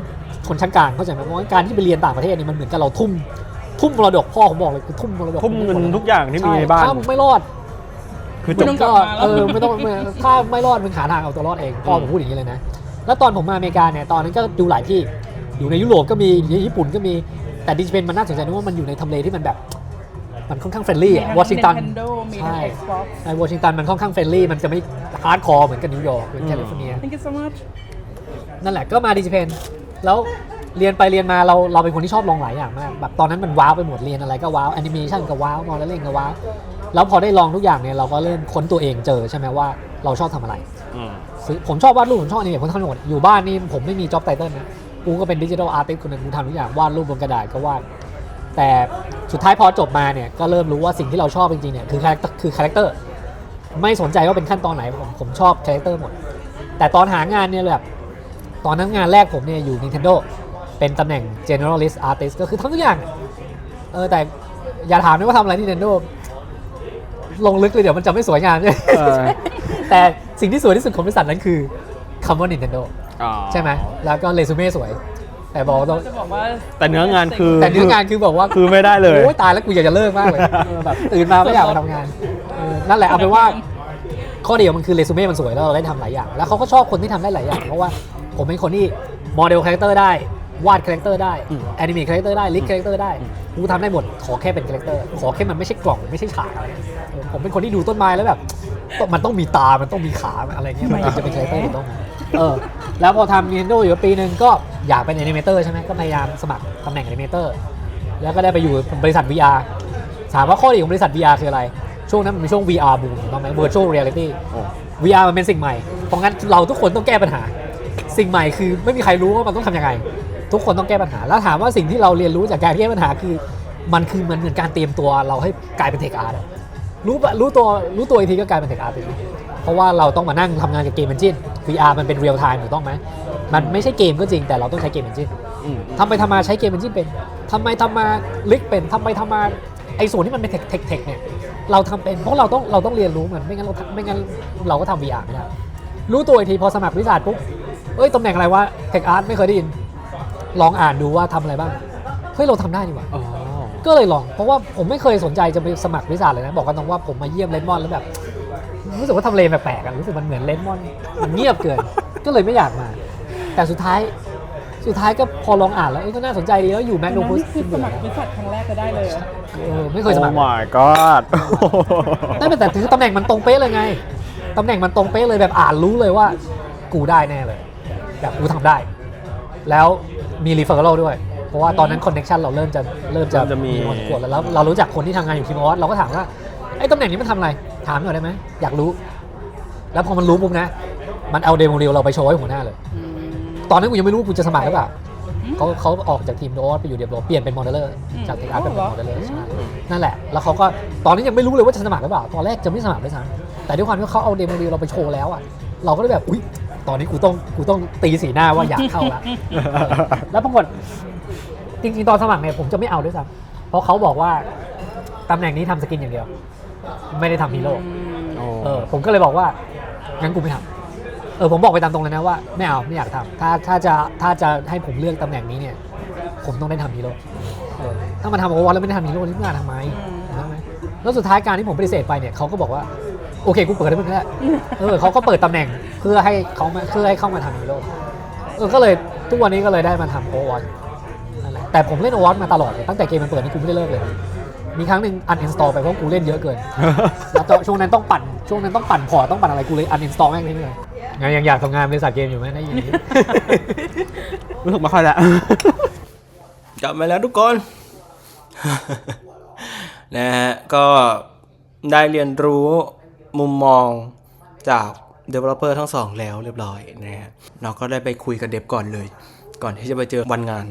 Speaker 2: ชนชั้นกลางเข้าใจไหมว่าการที่ไปเรียนต่างประเทศนี่มันเหมือนกับเราทุ่มมรดกพ่อผมบอกเลยคือทุ่มมรดก
Speaker 1: ทุ่มเงินทุกอย่างที่มีในบ้าน
Speaker 2: ถ้ามึงไม่รอด
Speaker 1: คือจ
Speaker 3: ไม่
Speaker 1: บ
Speaker 3: ต้องกลับมาแล้ว
Speaker 2: ไม่ต้องถ้าไม่รอดมึงหาทางเอาตัวรอดเองพ่อผมพูดอย่างนี้เลยนะแล้วตอนผมมาอเมริกาเนี่ยตอนนั้นก็ดูหลายที่อยู่ในยุโรปก็มีอยู่ในญี่ปุ่นก็มีแต่ดิจิเป็นมันน่าสนใจนะว่ามันอยู่ในทำเลที่มันแบบ มันค่อนข้างเฟรนลี่วอชิงตัน
Speaker 3: Nintendo มีทั้ง Xbox
Speaker 2: ในวอชิงตันมันค่อนข้างเฟรนลี่มันจะไม่ฮาร์ดคอร์เหมือนกับนิวยอร์กหรือแคลิฟอร์เนีย
Speaker 3: Thank you so much
Speaker 2: นั่นแหละก็มาดิจิเพนแล้วเรียนไปเรียนมาเราเป็นคนที่ชอบลองหลายอย่างมากแบบตอนนั้นมันว้าวไปหมดเรียนอะไรก็ว้าวแอนิเมชันก็ว้าวมอเดลลิ่งก็ว้าวแล้วพอได้ลองทุกอย่างเนี่ยเราก็เริ่มค้นตัวเองเจอใช่ไหมว่าเราชอบทำอะไรผมชอบวาดรูปผมชอบอนิเมะผมทำหมดอยู่บ้านนี่ผมไม่มีจ็อบไตเติ้ลนะกูก็เป็นดิจิทัลอาร์ติสต์คนหนึ่งกูทำทุกอย่างวาดรูปบนกระดาษก็วาดแต่สุดท้ายพอจบมาเนี่ยก็เริ่มรู้ว่าสิ่งที่เราชอบจริงๆเนี่ยคือคาแรคเตอร์ไม่สนใจว่าเป็นขั้นตอนไหนผมชอบคาแรคเตอร์หมดแต่ตอนหางานเนี่ยแบบตอนนั้นงานแรกผมเนี่ยอยู่ Nintendo เป็นตำแหน่ง Generalist Artist ก็คือทำทุกอย่างแต่อย่าถามนะว่าทำอะไรที่ Nintendo ลงลึกเลยเดี๋ยวมันจะไม่สวยงามใช่ไหมแต่สิ่งที่สวยที่สุดของบริษัทนั้นคือคำว่า Nintendo ใช่ไหมแล้วก็เรซูเม่สวยแต่บอกต้อง
Speaker 3: จะบอกว่า
Speaker 1: แต่เนื้องานคือ
Speaker 2: แต่เนื้องานคือบอกว่า
Speaker 1: คือไม่ได้เลย
Speaker 2: โอ้ยตายแล้วกูอยากจะเลิกมากเลยแบบตื่นมาไม่อยากมาทำงานนั่นแหละเอาเป็นว่าข้อดีของมันคือเรซูเม่มันสวยแล้วเราได้ทำหลายอย่างแล้วเขาก็ชอบคนที่ทำได้หลายอย่างเพราะว่าผมเป็นคนที่โมเดลคาแรคเตอร์ได้วาดคาแรคเตอร์ได้แอนิเมตคาแรคเตอร์ได้ลิสต์คาแรคเตอร์ได้กูทำได้หมดขอแค่เป็นคาแรคเตอร์ขอแค่มันไม่ใช่กล่องไม่ใช่ฉากอะไรผมเป็นคนที่ดูต้นไม้แล้วแบบมันต้องมีตามันต้องมีขาอะไรเงี้ยมันถึงจะเป็นคาแรคเตอร์ถูกต้องไหมแล้วพอทำ Nintendo อยู่ปีนึงก็อยากเป็นแอนิเมเตอร์ใช่ไหมก็พยายามสมัครตำแหน่งแอนิเมเตอร์แล้วก็ได้ไปอยู่บริษัท VR ถามว่าข้อดีของบริษัท VR คืออะไรช่วงนั้นมันเป็นช่วง VR บูมถูกต้องไหม Virtual Reality VR มันเป็นสิ่งใหม่เพราะงั้นเราทุกคนต้องแก้ปัญหาสิ่งใหม่คือไม่มีใครรู้ว่ามันต้องทำยังไงทุกคนต้องแก้ปัญหาแล้วถามว่าสิ่งที่เราเรียนรู้จากการแก้ปัญหาคือมันเหมือนการเตรียมตัวเราให้กลายเป็นเทคอาร์ตรู้ตัวอีกทีก็กลายเป็นเทคอาร์ตเพราะว่าเราต้องมานั่งทำงานกับเกมเอนจิน VR มันเป็นเรียลไทม์ถูกต้องไหมมันไม่ใช่เกมก็จริงแต่เราต้องใช้เกมเอนจินทำไปทำมาใช้เกมเอนจินเป็นทำมาลิกเป็นทำมาไอ้ส่วนที่มันเป็นเทคเนี่ยเราทำเป็นเพราะเราต้องเรียนรู้มันไม่งั้นเราก็ทำ VR ไม่ได้รู้ตัวอีกทีพอสมัครบริษัทปุ๊บตำแหน่งอะไรวะเทคอาร์ตไม่เคยได้ยินลองอ่านดูว่าทำอะไรบ้างเฮ้ยเราทำได้ดีกว่าก็เลยลองเพราะว่าผมไม่เคยสนใจจะไปสมัครบริษัทเลยนะบอกกันตรงว่าผมมาเยี่ยมเลดมอนแล้วแบบรู้สึกว่าทำเลแปลกๆรู้สึกมันเหมือนเลดมอนมันเงียบเกินก็เลยไม่อยากมาแต่สุดท้ายก็พอลองอ่านแล้วก็น่าสนใจดีแล้วอยู่แมกโนพุส
Speaker 3: คือสมัครบริษัทครั้งแรกก็ได้เลย
Speaker 2: ไม่เคยสมัคร
Speaker 1: Oh my god
Speaker 2: นั่นแต่ถือตำแหน่งมันตรงเป๊ะเลยไงตำแหน่งมันตรงเป๊ะเลยแบบอ่านรู้เลยว่ากูได้แน่เลยแบบกูทำได้แล้วมีรีเฟอร์รัลด้วยเพราะว่าตอนนั้นคอนเนคชั่นเราเริ่มจะมีพอสมควรแล้วเรารู้จักคนที่ทำงานอยู่ทีมออสเราก็ถามว่าไอ้ตำแหน่งนี้มันทำอะไรถามหน่อยได้ไหมอยากรู้แล้วพอมันรู้ปุ๊บนะมันเอาเดโมเรลเราไปโชว์ให้หัวหน้าเลยตอนนั้นกูยังไม่รู้กูจะสมัครหรือเปล่าเขาออกจากทีมโออสไปอยู่เดโมเปลี่ยนเป็นโมเดลเลอร์จากเทคอาร์ตเป็นโมเดลเลอร์นั่นแหละแล้วเขาก็ตอนนี้ยังไม่รู้เลยว่าจะสมัครหรือเปล่าตอนแรกจะไม่สมัครด้วยซ้ำแต่ด้วยความที่เขาเอาเดโมเรลเราไปโชว์แล้วอ่ะเราก็เลยแบบอุ๊ยตอนนี้กูต้องตีสีหน้าว่าอยากเข้าแล้วแล้วปรากฏจริงๆตอนสมัครเนี่ยผมจะไม่เอาด้วยซ้ำเพราะเขาบอกว่าตำแหน่งนี้ทำสกินอย่างเดียวไม่ได้ทำฮีโร่ผมก็เลยบอกว่างั้นกูไม่ทำผมบอกไปตามตรงเลยนะว่าไม่อยากทำถ้าจะให้ผมเลือกตำแหน่งนี้เนี่ยผมต้องได้ทำฮีโร่ถ้ามาทำโอเวอร์แล้วไม่ได้ทำฮีโร่นี่งานทำไมแล้วสุดท้ายการที่ผมปฏิเสธไปเนี่ยเขาก็บอกว่าโอเคกูเปิดให้มึงแล้วเขาก็เปิดตำแหน่งเพื่อให้เข้ามาทำฮีโร่ก็เลยทุกวันนี้ก็เลยได้มาทำโอเวอร์นั่นแหละแต่ผมเล่นโอเวอร์มาตลอดเลยตั้งแต่เกมมันเปิดนี่กูไม่ได้เลิกเลยมีครั้งหนึ่งอันอินสตอลไปเพราะกูเล่นเยอะเกินแล้วช่วงนั้นต้องปั่นพอร์ตต้องปั่นอะไรกูเลยอันอินสตอลแม่งเลยยังอยากทำงานบริษัทเกมอยู่ไหมได้ยิน
Speaker 1: รู้สึกไม่ค่อยแล้วกลับมาแล้วทุกคน นะฮะก็ได้เรียนรู้มุมมองจาก developer ทั้งสองแล้วเรียบร้อยนะฮะเราก็ได้ไปคุยกับเดฟก่อนเลยก่อนที่จะไปเจอวันงาน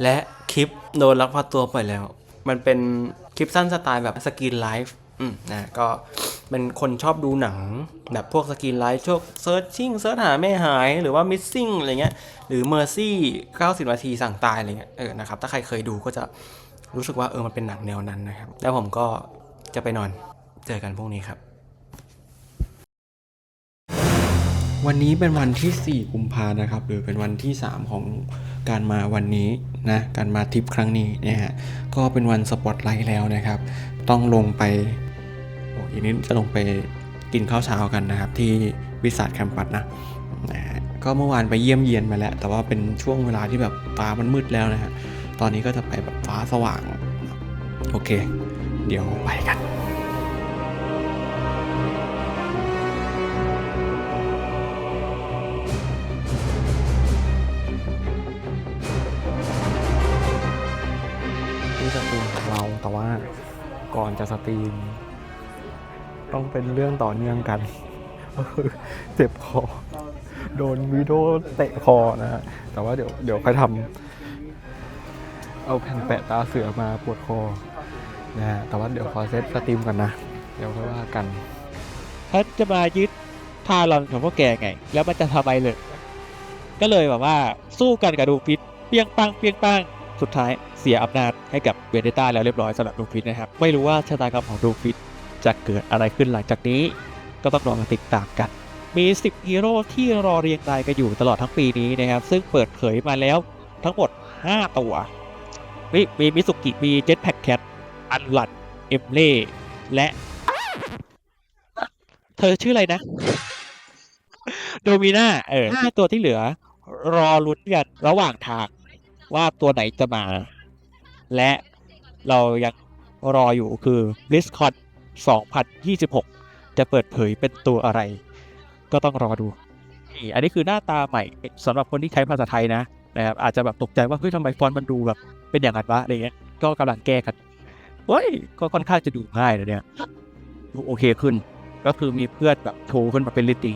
Speaker 1: และคลิปโดนลักพาตัวไปแล้วมันเป็นคลิปสั้นสไตล์แบบสกรีนไลฟ์นะก็เป็นคนชอบดูหนังแบบพวกสกรีนไลฟ์ช่วงเซิร์ชหาไม่หายหรือว่า missing อะไรเงี้ยหรือ mercy 90 นาทีสั่งตายอะไรเงี้ยนะครับถ้าใครเคยดูก็จะรู้สึกว่ามันเป็นหนังแนวนั้นนะครับแล้วผมก็จะไปนอนเจอกันพรุ่งนี้ครับวันนี้เป็นวันที่4กุมภาพันธ์นะครับหรือเป็นวันที่3ของการมาวันนี้นะการมาทริปครั้งนี้นะฮะก็เป็นวันสปอตไลท์แล้วนะครับต้องลงไปอีกนิดจะลงไปกินข้าวเช้ากันนะครับที่วิสาทแคมปัสนะก็เมื่อวานไปเยี่ยมเยียนมาแล้วแต่ว่าเป็นช่วงเวลาที่แบบฟ้ามันมืดแล้วนะฮะตอนนี้ก็จะไปแบบฟ้าสว่างโอเคเ ดี๋ยวไปกันนี่สตรีมของเราแต่ว่าก่อนจะสตรีมต้องเป็นเรื่องต่อเนื่องกันเจ็บคอโดนวิโดเตะคอนะฮะแต่ว่าเดี๋ยวค่อยทำเอาแผ่นแปะตาเสือมาปวดคอนะฮะแต่ว่าเดี๋ยวขอเซตสตรีมก่อนนะเดี๋ยวค่อยว่ากันถ้าจะมายึดทารอนของพวกแกไงแล้วมันจะทำไมเลยก็เลยแบบว่าสู้กันกับดูฟิตเปี้ยงปังเปี้ยงปังสุดท้ายเสียอำนาจให้กับเวเนต้าแล้วเรียบร้อยสำหรับดูฟิตนะครับไม่รู้ว่าชะตากรรมของดูฟิตจะเกิดอะไรขึ้นหลังจากนี้ก็ต้องรอมาติดตามกันมี10ฮีโร่ที่รอเรียงรายกันอยู่ตลอดทั้งปีนี้นะครับซึ่งเปิดเผยมาแล้วทั้งหมด5ตัวมีมิสุกิมีเจ็ตแพ็กแคทอันลัดเอมเล่และเธอชื่ออะไรนะโดมิน่า5ตัวที่เหลือรอลุ้นกันระหว่างทางว่าตัวไหนจะมาและเรายังรออยู่คือ BlizzCon 2026 จะเปิดเผยเป็นตัวอะไรก็ต้องรอดูอันนี้คือหน้าตาใหม่สำหรับคนที่ใช้ภาษาไทยนะครับอาจจะแบบตกใจว่าเฮ้ยทำไมฟอนต์มันดูแบบเป็นอย่างนั้นวะอะไรเงี้ยก็กำลังแก้กันเฮ้ยก็ค่อนข้างจะดูง่ายเลยเนี่ยดูโอเคขึ้นก็คือมีเพื่อนแบบโชว์ขึ้นมาเป็นลิติ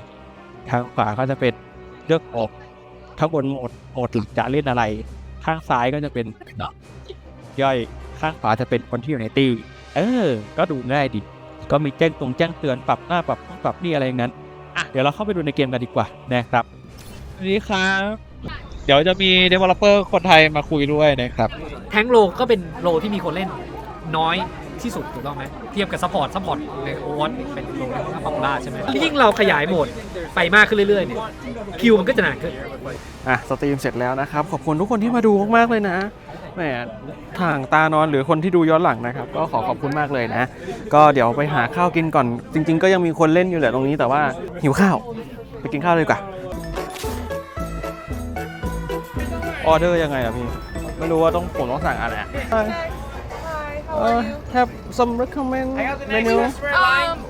Speaker 1: ทางขวาก็จะเป็นเลือกออกข้างบนโหมดจะเล่นอะไรข้างซ้ายก็จะเป็นย่อยข้างขวาจะเป็นคนที่อยู่ในตีก็ดูง่ายดีก็มีแจ้งเตือนปรับหน้าปรับนี่อะไรอย่างนั้นเดี๋ยวเราเข้าไปดูในเกมกันดีกว่านะครับนี่ครับเดี๋ยวจะมี developer คนไทยมาคุยด้วยนะครับ
Speaker 2: แทงโลก็เป็นโลที่มีคนเล่นน้อยที่สุดถูกต้องไหมเทียบกับซัพพอร์ตในโอเวอร์เป็นโลที่ค่อนข้างป๊อปปูล่าใช่ไหมยิ่งเราขยายโหมดไปมากขึ้นเรื่อยๆเนี่ยคิวมันก็จะนานขึ้น
Speaker 1: สตรีมเสร็จแล้วนะครับขอบคุณทุกคนที่มาดูมากๆเลยนะแหมทางตานอนหรือคนที่ดูย้อนหลังนะครับก็ขอบคุณมากเลยนะก็เดี๋ยวไปหาข้าวกินก่อนจริงๆก็ยังมีคนเล่นอยู่แหละตรงนี้แต่ว่าหิวข้าวไปกินข้าวเลยดีกว่าออเดอร์ยังไงอะพี่ไม่รู้ว่าผมต้องสั่งอะไรhave some recommend menu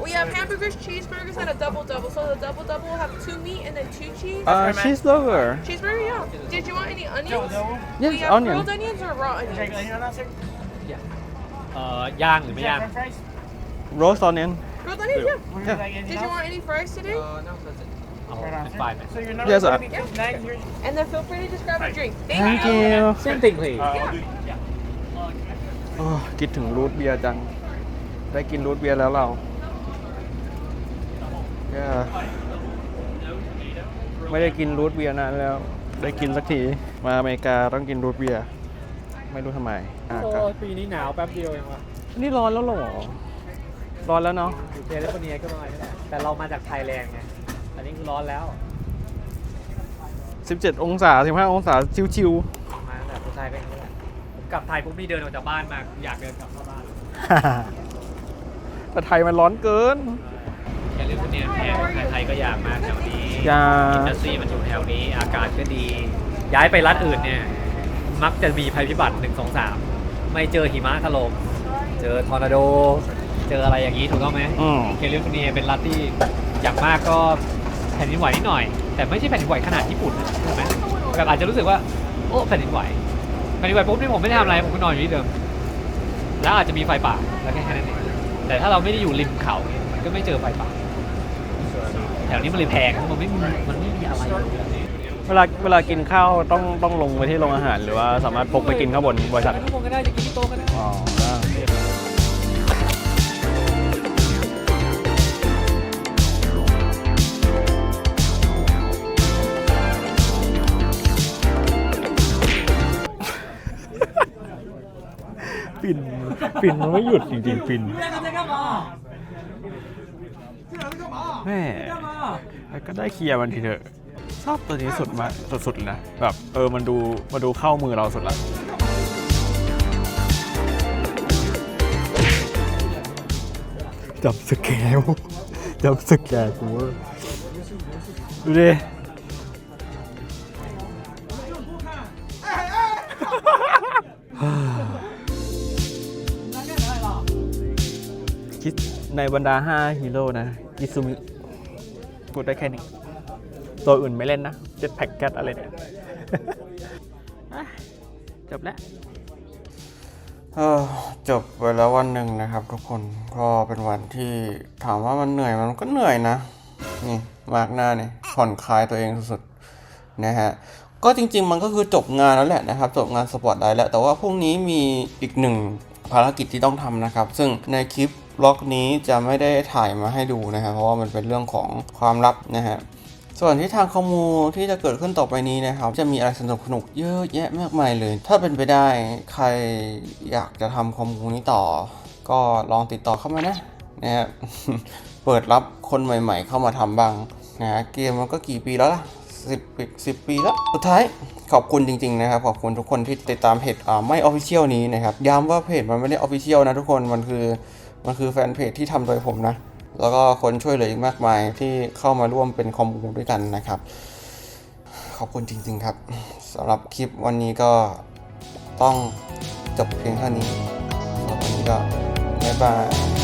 Speaker 4: we have hamburgers, cheeseburgers, and a double. So the double will have 2 meat and then 2 cheese.
Speaker 1: Cheeseburger.
Speaker 4: Cheeseburger, yeah. Did you want any onions?
Speaker 1: Yes,
Speaker 4: we have
Speaker 1: onion.
Speaker 4: grilled onions or raw onions?
Speaker 2: ย่างหรือไม่ย่าง
Speaker 1: Roast onion.
Speaker 4: Grilled onions, yeah. Did you want any fries today?
Speaker 2: It's fine.
Speaker 1: Yes, sir.
Speaker 4: And then feel free to just grab a drink.
Speaker 1: Thank you.
Speaker 2: Same thing, please.
Speaker 1: คิดถึงรูทเบียร์จังได้กินรูทเบียร์แล้วเราไม่ได้กินรูทเบียร์นานแล้วได้กินสักทีมาอเมริกาต้องกินรูทเบียร์ไม่รู้ทำไม
Speaker 2: ปีนี้หนาวแป๊บเดียวเองวะ
Speaker 1: นี่ร้อนแล้วหรอร้อนแล้วเนาะ
Speaker 2: แคลิฟอร์เนียก็ประมาณนี้แหละแต่เรามาจากไทยแลนด์ไงอันนี้คือร้อนแล้ว
Speaker 1: 17 องศา15 องศาชิว
Speaker 2: ๆมาแบบคนไทยก็อย่างนี้แหละกลับไทยปุ๊บนี่เดินออกจากบ้านมาอยากเดินกลับเข้าบ้าน
Speaker 1: แต่ไทยมันร้อนเกิน
Speaker 2: แคลิฟอร์เนียแพงไทยก็อยากมาแถวนี้อินดัสทรีมันอยู่แถวนี้อากาศก็ดีย้ายไปรัฐอื่นเนี่ยมักจะมีภัยพิบัติ1 2 3ไม่เจอหิมะถล่มเจอทอร์นาโดเจออะไรอย่างนี้ถูกต้องไหมแคลิฟอร์เนียเป็นรัฐที่อย่างมากก็แผ่นดินไหวนิดหน่อยแต่ไม่ใช่แผ่นดินไหวขนาดญี่ปุ่นใช่ไหมแบบอาจจะรู้สึกว่าโอ้แผ่นดินไหวปุ๊บนี่ผมไม่ได้ทำอะไรผมก็นอนอยู่ที่เดิมแล้วอาจจะมีไฟป่าแล้วแค่นั้นเองแต่ถ้าเราไม่ได้อยู่ริมเขามันก็ไม่เจอไฟป่าแถวนี้มันเลยแพงมันไม่มีอะไร
Speaker 1: เวลากินข้าวต้องลงไปที่โรงอาหารหรือว่าสามารถพกไปกินข้าวบนบริษัท
Speaker 2: ข้าวบนก็ได้จะกินที่โต๊ะก็ได้
Speaker 1: ฟินมันไม่หยุดจริงๆฟินแม่ก็ได้เคลียร์มันทีเถอะชอบตัวนี้สุดๆนะแบบมันดูเข้ามือเราสุดละจับสแกนกูดูดิ ในบรรดา 5 ฮีโร่นะอิซุมิพูดได้แค่นี้ ตัวอื่นไม่เล่นนะเจ็ตแพ็กแกตอะไรเนี่ย จบแล้ว จบไปแล้ววันหนึ่งนะครับทุกคนก็เป็นวันที่ถามว่ามันเหนื่อยมันก็เหนื่อยนะ นี่มาร์กหน้าเนี่ยผ่อนคลายตัวเองสุดๆนะฮะก็จริงๆมันก็คือจบงานแล้วแหละนะครับจบงานสปอร์ตไลท์แล้วแต่ว่าพรุ่งนี้มีอีกหนึ่งภารกิจที่ต้องทำนะครับซึ่งในคลิปบล็อกนี้จะไม่ได้ถ่ายมาให้ดูนะครับเพราะว่ามันเป็นเรื่องของความลับนะฮะส่วนที่ทางคอมมูที่จะเกิดขึ้นต่อไปนี้นะครับจะมีอะไรสนุกๆเยอะแยะมากมายเลย ถ้าเป็นไปได้ใครอยากจะทำคอมมูนี้ต่อก็ลองติดต่อเข้ามานะฮะ เปิดรับคนใหม่ๆเข้ามาทำบ้างนะฮะเกมมันก็กี่ปีแล้วล่ะ10 ปีแล้วสุดท้ายขอบคุณจริงๆนะครับขอบคุณทุกคนที่ติดตามเพจไม่ออฟฟิเชียลนี้นะครับย้ำว่าเพจมันไม่ได้ออฟฟิเชียลนะทุกคนมันคือแฟนเพจที่ทำโดยผมนะแล้วก็คนช่วยเหลืออีกมากมายที่เข้ามาร่วมเป็นคอมมูนด้วยกันนะครับขอบคุณจริงๆครับสำหรับคลิปวันนี้ก็ต้องจบเพียงเท่านี้สำหรับวันนี้ก็บ๊ายบาย